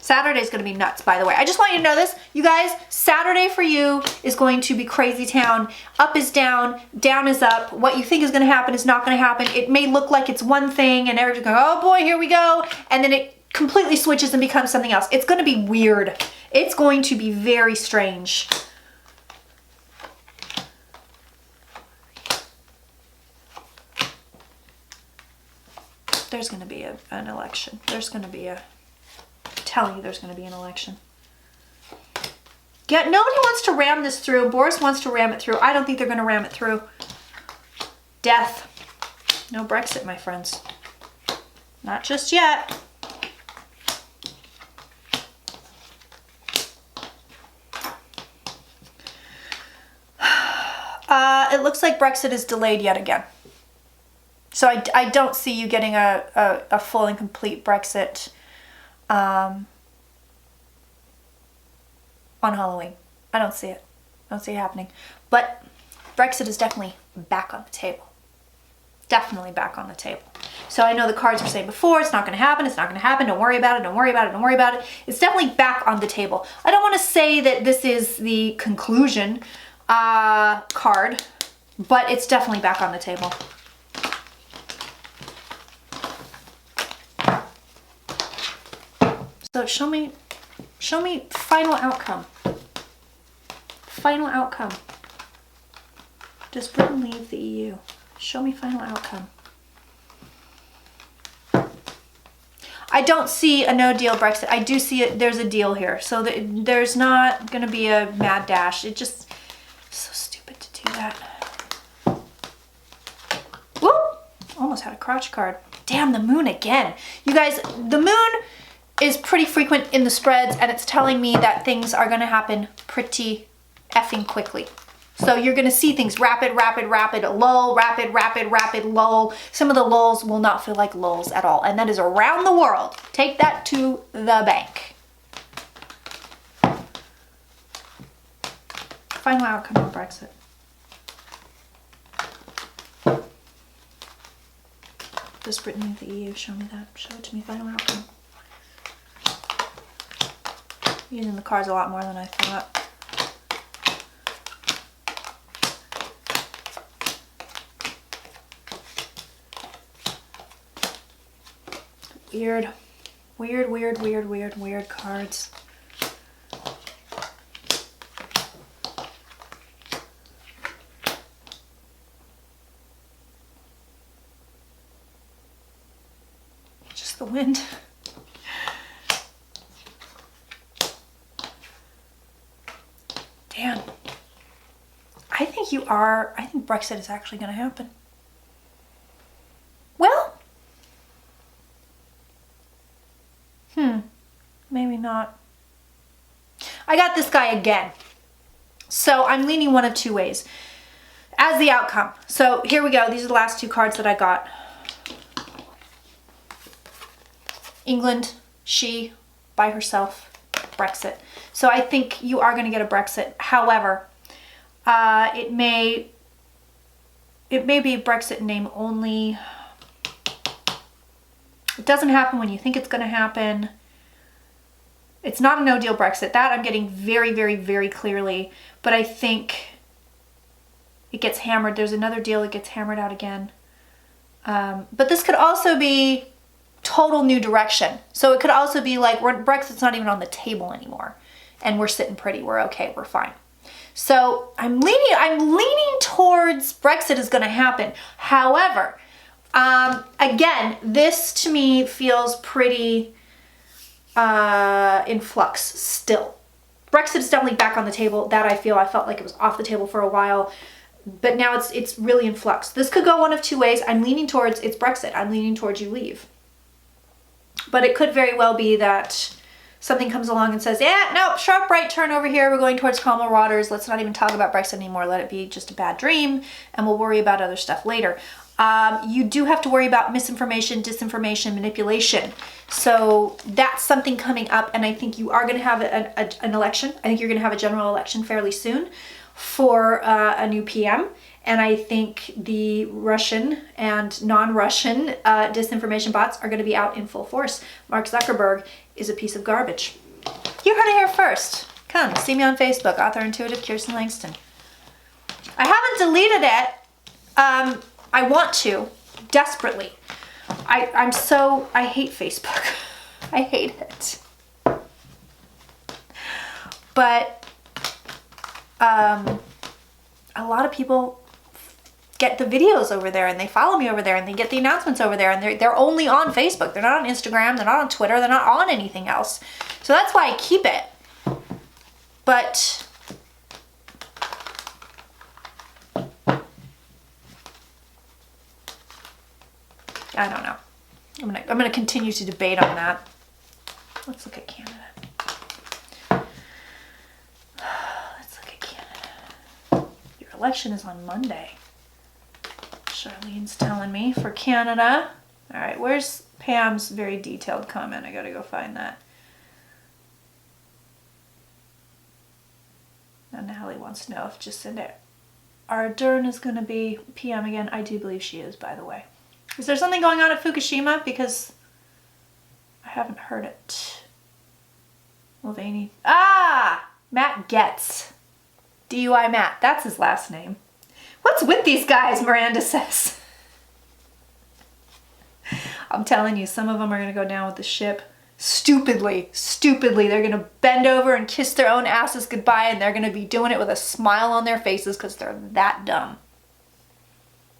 Saturday's going to be nuts, by the way. I just want you to know this. You guys, Saturday for you is going to be crazy town. Up is down, down is up. What you think is going to happen is not going to happen. It may look like it's one thing and everybody's going, oh boy, here we go. And then it completely switches and becomes something else. It's going to be weird. It's going to be very strange. There's going to be an election. There's going to be telling you there's going to be an election. Yeah, nobody wants to ram this through. Boris wants to ram it through. I don't think they're going to ram it through. Death. No Brexit, my friends. Not just yet. It looks like Brexit is delayed yet again. So I don't see you getting a full and complete Brexit on Halloween. I don't see it. I don't see it happening. But Brexit is definitely back on the table. Definitely back on the table. So I know the cards were saying before, it's not going to happen, it's not going to happen, don't worry about it, don't worry about it, don't worry about it. It's definitely back on the table. I don't want to say that this is the conclusion card, but it's definitely back on the table. So show me final outcome. Final outcome. Does Britain leave the EU? Show me final outcome. I don't see a no deal Brexit. I do see it. There's a deal here. So there's not going to be a mad dash. It just, so stupid to do that. Whoop! Almost had a crotch card. Damn, the moon again. You guys, the moon is pretty frequent in the spreads, and it's telling me that things are going to happen pretty effing quickly. So you're going to see things rapid, lull, rapid, lull. Some of the lulls will not feel like lulls at all, and that is around the world. Take that to the bank. Final outcome of Brexit. Does Britain leave the EU? Show me that. Show it to me. Final outcome. Using the cards a lot more than I thought. Weird. Weird, weird, weird, weird, weird cards. Just the wind. Dan, I think Brexit is actually going to happen. Well, maybe not. I got this guy again. So I'm leaning one of two ways as the outcome. So here we go. These are the last two cards that I got. England, she, by herself, Brexit. So I think you are going to get a Brexit. However, it may be a Brexit name only. It doesn't happen when you think it's going to happen. It's not a no-deal Brexit. That I'm getting very, very, very clearly. But I think it gets hammered. There's another deal that gets hammered out again. But this could also be total new direction. So it could also be like Brexit's not even on the table anymore. And we're sitting pretty. We're okay. We're fine. So I'm leaning towards Brexit is going to happen. However, again, this to me feels pretty in flux still. Brexit is definitely back on the table. That I felt like it was off the table for a while, but now it's really in flux. This could go one of two ways. I'm leaning towards it's Brexit. I'm leaning towards you leave. But it could very well be that something comes along and says, yeah, no, sharp right turn over here. We're going towards calmer waters. Let's not even talk about Brexit anymore. Let it be just a bad dream, and we'll worry about other stuff later. You do have to worry about misinformation, disinformation, manipulation. So that's something coming up, and I think you are going to have an election. I think you're going to have a general election fairly soon for a new PM. And I think the Russian and non-Russian disinformation bots are going to be out in full force. Mark Zuckerberg is a piece of garbage. You heard it here first. Come, see me on Facebook, Author Intuitive Kirsten Langston. I haven't deleted it. I want to, desperately. I hate Facebook. I hate it. But a lot of people get the videos over there and they follow me over there and they get the announcements over there, and they're only on Facebook. They're not on Instagram, they're not on Twitter, they're not on anything else. So that's why I keep it. But I don't know. I'm gonna continue to debate on that. Let's look at Canada. Let's look at Canada. Your election is on Monday. Charlene's telling me for Canada. All right, where's Pam's very detailed comment? I gotta go find that. Now Natalie wants to know if Jacinda Ardern is gonna be PM again. I do believe she is, by the way. Is there something going on at Fukushima? Because I haven't heard it. Mulvaney. Ah! Matt Getz. DUI Matt. That's his last name. What's with these guys, Miranda says. I'm telling you, some of them are going to go down with the ship. Stupidly. They're going to bend over and kiss their own asses goodbye, and they're going to be doing it with a smile on their faces because they're that dumb.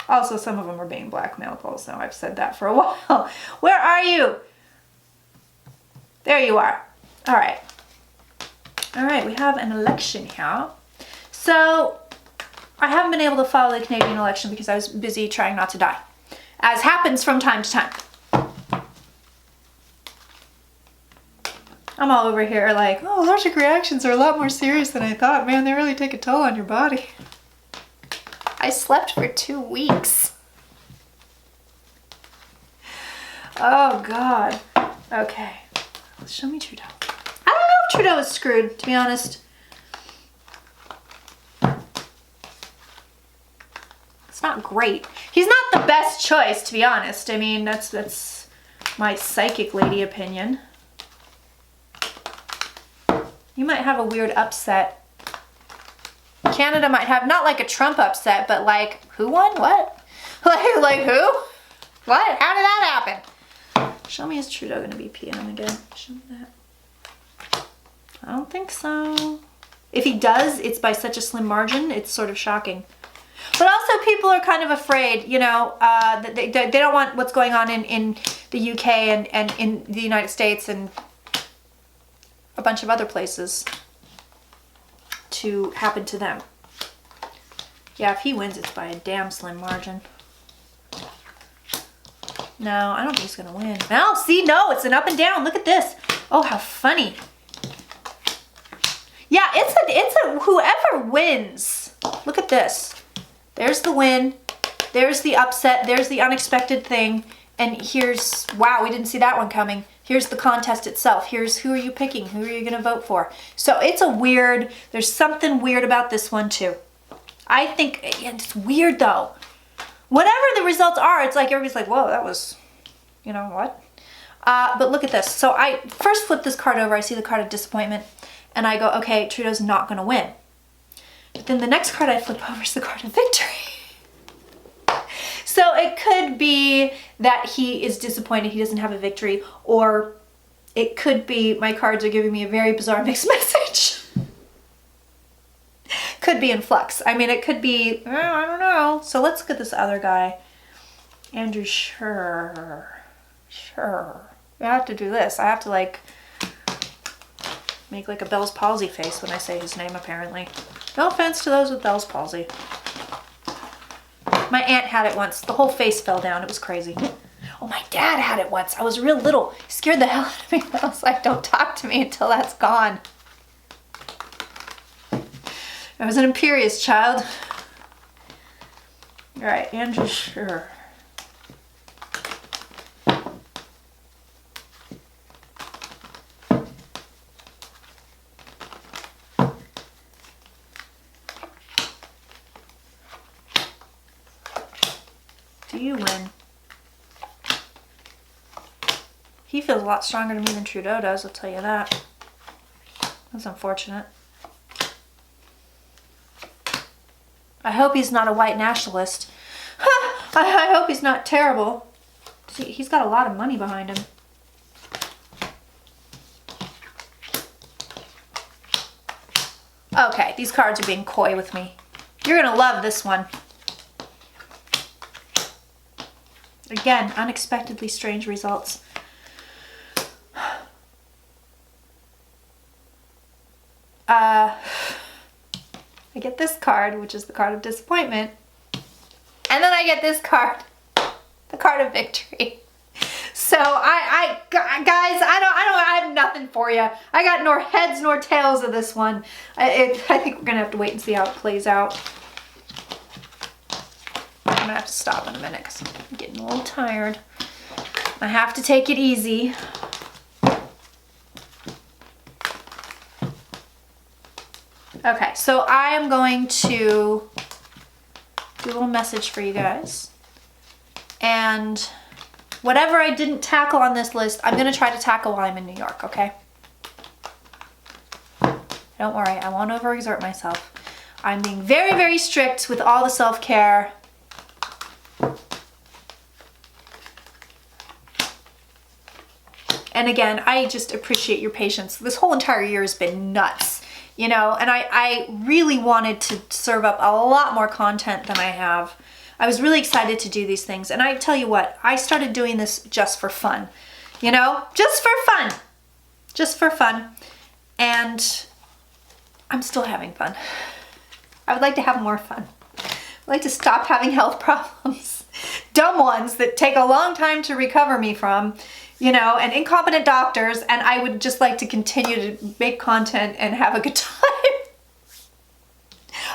Also, some of them are being blackmailed also. I've said that for a while. Where are you? There you are. All right. All right, we have an election here. So, I haven't been able to follow the Canadian election because I was busy trying not to die, as happens from time to time. I'm all over here like, oh, allergic reactions are a lot more serious than I thought. Man, they really take a toll on your body. I slept for 2 weeks. Oh, God. Okay. Show me Trudeau. I don't know if Trudeau is screwed, to be honest. It's not great. He's not the best choice, to be honest. I mean, that's my psychic lady opinion. You might have a weird upset. Canada might have, not like a Trump upset, but like, who won? What? Like who? What? How did that happen? Show me, is Trudeau going to be PM again? Show me that. I don't think so. If he does, it's by such a slim margin, it's sort of shocking. But also people are kind of afraid, you know, that they don't want what's going on in the UK and in the United States and a bunch of other places to happen to them. Yeah, if he wins, it's by a damn slim margin. No, I don't think he's gonna win. No, see, no, it's an up and down. Look at this. Oh, how funny. Yeah, it's a whoever wins. Look at this. There's the win. There's the upset. There's the unexpected thing. And here's, wow, we didn't see that one coming. Here's the contest itself. Here's who are you picking? Who are you gonna vote for? So it's a weird, there's something weird about this one too. I think, it's weird though. Whatever the results are, it's like everybody's like, whoa, that was, you know what? But look at this. So I first flip this card over. I see the card of disappointment. And I go, okay, Trudeau's not going to win. But then the next card I flip over is the card of victory. So it could be that he is disappointed he doesn't have a victory. Or it could be my cards are giving me a very bizarre mixed message. Could be in flux. I mean, it could be, I don't know. So let's look at this other guy. Andrew Sure. I have to do this. I have to like make like a Bell's palsy face when I say his name, apparently. No offense to those with Bell's palsy. My aunt had it once. The whole face fell down. It was crazy. Oh, my dad had it once. I was real little. He scared the hell out of me. I was like, don't talk to me until that's gone. I was an imperious child. All right, Andrew Sure. Do you win? He feels a lot stronger to me than Trudeau does, I'll tell you that. That's unfortunate. I hope he's not a white nationalist. I hope he's not terrible. See, he's got a lot of money behind him. Okay, these cards are being coy with me. You're gonna love this one. Again, unexpectedly strange results. I get this card, which is the card of disappointment. And then I get this card, the card of victory. So guys, I have nothing for you. I got nor heads nor tails of this one. I think we're gonna have to wait and see how it plays out. I'm gonna have to stop in a minute because I'm getting a little tired. I have to take it easy. Okay, so I am going to do a little message for you guys. And whatever I didn't tackle on this list, I'm going to try to tackle while I'm in New York, okay? Don't worry, I won't overexert myself. I'm being very, very strict with all the self-care. And again, I just appreciate your patience. This whole entire year has been nuts. You know, and I really wanted to serve up a lot more content than I have. I was really excited to do these things. And I tell you what, I started doing this just for fun. You know, just for fun. Just for fun. And I'm still having fun. I would like to have more fun. I'd like to stop having health problems. Dumb ones that take a long time to recover me from. You know, and incompetent doctors, and I would just like to continue to make content and have a good time.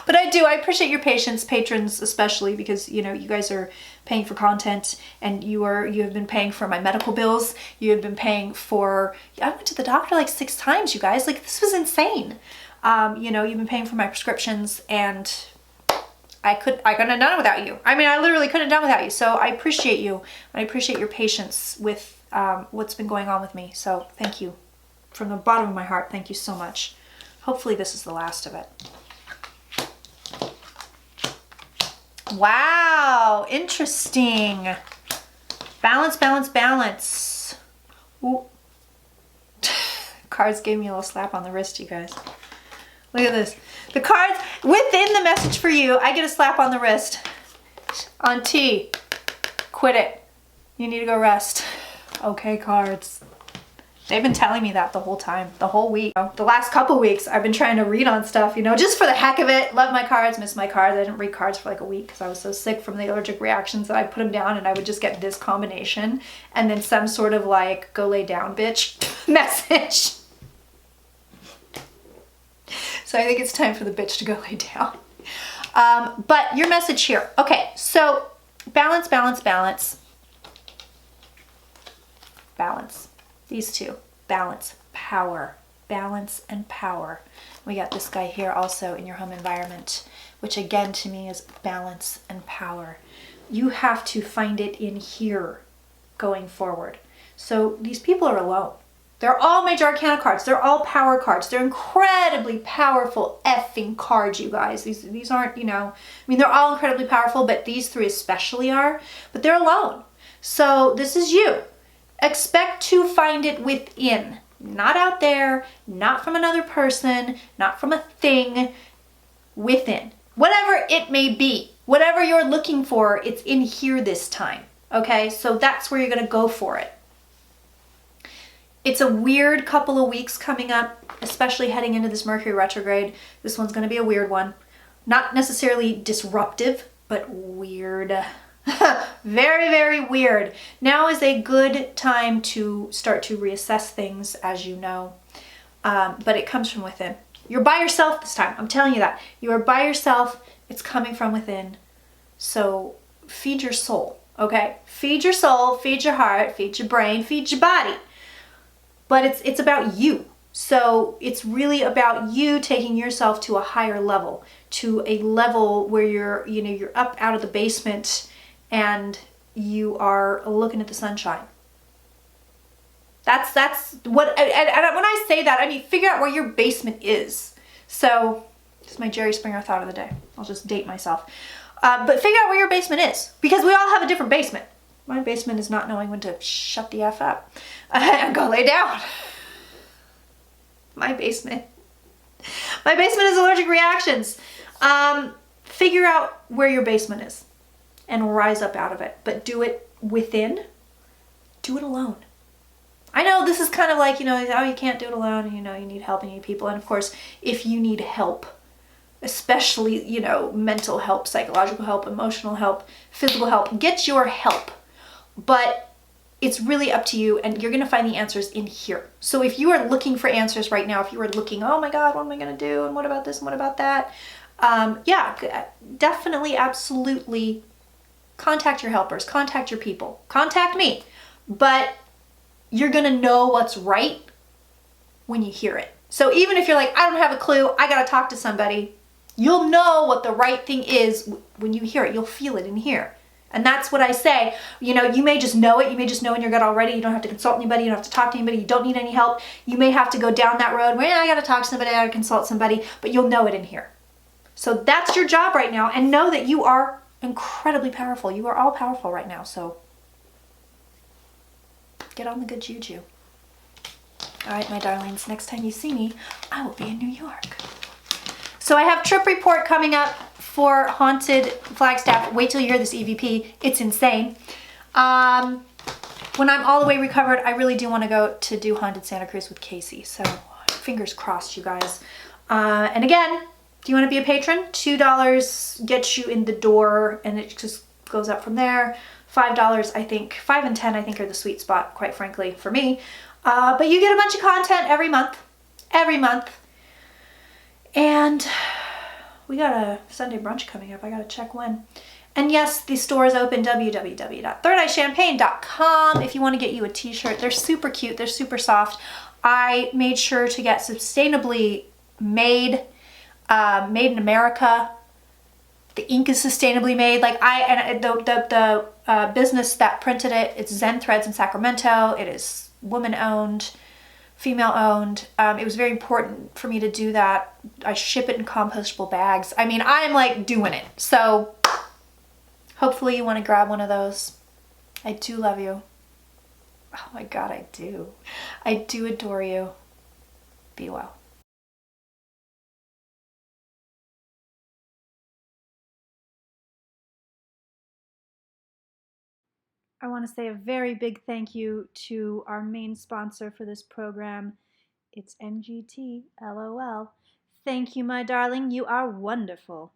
But I appreciate your patience, patrons especially, because, you know, you guys are paying for content, and you have been paying for my medical bills. You have been paying for, I went to the doctor like 6 times, you guys. Like, this was insane. You know, you've been paying for my prescriptions, and I couldn't have done it without you. I mean, I literally couldn't have done it without you. So I appreciate you. I appreciate your patience with what's been going on with me. So thank you. From the bottom of my heart, thank you so much. Hopefully this is the last of it. Wow, interesting. Balance, balance, balance. Ooh. Cards gave me a little slap on the wrist, you guys. Look at this. The cards, within the message for you, I get a slap on the wrist. On T, quit it. You need to go rest. Okay, cards. They've been telling me that the whole time, the whole week. The last couple weeks, I've been trying to read on stuff, just for the heck of it. Love my cards, miss my cards. I didn't read cards for like a week because I was so sick from the allergic reactions that I put them down and I would just get this combination and then some sort of like, go lay down, bitch message. So I think it's time for the bitch to go lay down. But your message here. Okay, so balance, balance, balance. Balance. These two. Balance, power. Balance and power. We got this guy here also in your home environment, which again to me is balance and power. You have to find it in here going forward. So these people are alone. They're all Major Arcana cards. They're all power cards. They're incredibly powerful effing cards, you guys. These aren't, they're all incredibly powerful, but these three especially are. But they're alone. So this is you. Expect to find it within. Not out there, not from another person, not from a thing. Within. Whatever it may be. Whatever you're looking for, it's in here this time. Okay? So that's where you're going to go for it. It's a weird couple of weeks coming up, especially heading into this Mercury retrograde. This one's going to be a weird one. Not necessarily disruptive, but weird. Very, very weird. Now is a good time to start to reassess things, as you know. But it comes from within. You're by yourself this time. I'm telling you that. You are by yourself. It's coming from within. So feed your soul, okay? Feed your soul, feed your heart, feed your brain, feed your body. But it's about you. So it's really about you taking yourself to a higher level, to a level where you're up out of the basement and you are looking at the sunshine. That's what, and when I say that, I mean, figure out where your basement is. So this is my Jerry Springer thought of the day. I'll just date myself. But figure out where your basement is, because we all have a different basement. My basement is not knowing when to shut the F up and go lay down. My basement is allergic reactions. Figure out where your basement is and rise up out of it, but do it within. Do it alone. I know this is kind of like, oh, you can't do it alone. You need help and you need people. And of course, if you need help, especially, mental help, psychological help, emotional help, physical help, get your help. But it's really up to you, and you're going to find the answers in here. So if you are looking for answers right now, if you are looking, oh my God, what am I going to do? And what about this? And what about that? Yeah, definitely, absolutely contact your helpers, contact your people, contact me. But you're going to know what's right when you hear it. So even if you're like, I don't have a clue, I got to talk to somebody, you'll know what the right thing is when you hear it. You'll feel it in here. And that's what I say. You may just know it. You may just know in your gut already. You don't have to consult anybody. You don't have to talk to anybody. You don't need any help. You may have to go down that road where I got to talk to somebody, I got to consult somebody, but you'll know it in here. So that's your job right now. And know that you are incredibly powerful. You are all powerful right now. So get on the good juju. All right, my darlings, next time you see me, I will be in New York. So I have trip report coming up for Haunted Flagstaff. Wait till you hear this EVP. It's insane. When I'm all the way recovered, I really do want to go to do Haunted Santa Cruz with Casey. So fingers crossed, you guys. And again, do you want to be a patron? $2 gets you in the door, and it just goes up from there. $5, I think. 5 and 10, I think, are the sweet spot, quite frankly, for me. But you get a bunch of content every month. Every month. And we got a Sunday brunch coming up. I got to check when. And yes, the store is open, www.thirdeyechampagne.com, if you want to get you a t-shirt. They're super cute. They're super soft. I made sure to get sustainably made, made in America. The ink is sustainably made. The business that printed it, it's Zen Threads in Sacramento. It is woman-owned, female-owned. It was very important for me to do that. I ship it in compostable bags. I mean, I'm like doing it. So hopefully you want to grab one of those. I do love you. Oh my God, I do. I do adore you. Be well. I want to say a very big thank you to our main sponsor for this program. It's NGT, LOL. Thank you, my darling. You are wonderful.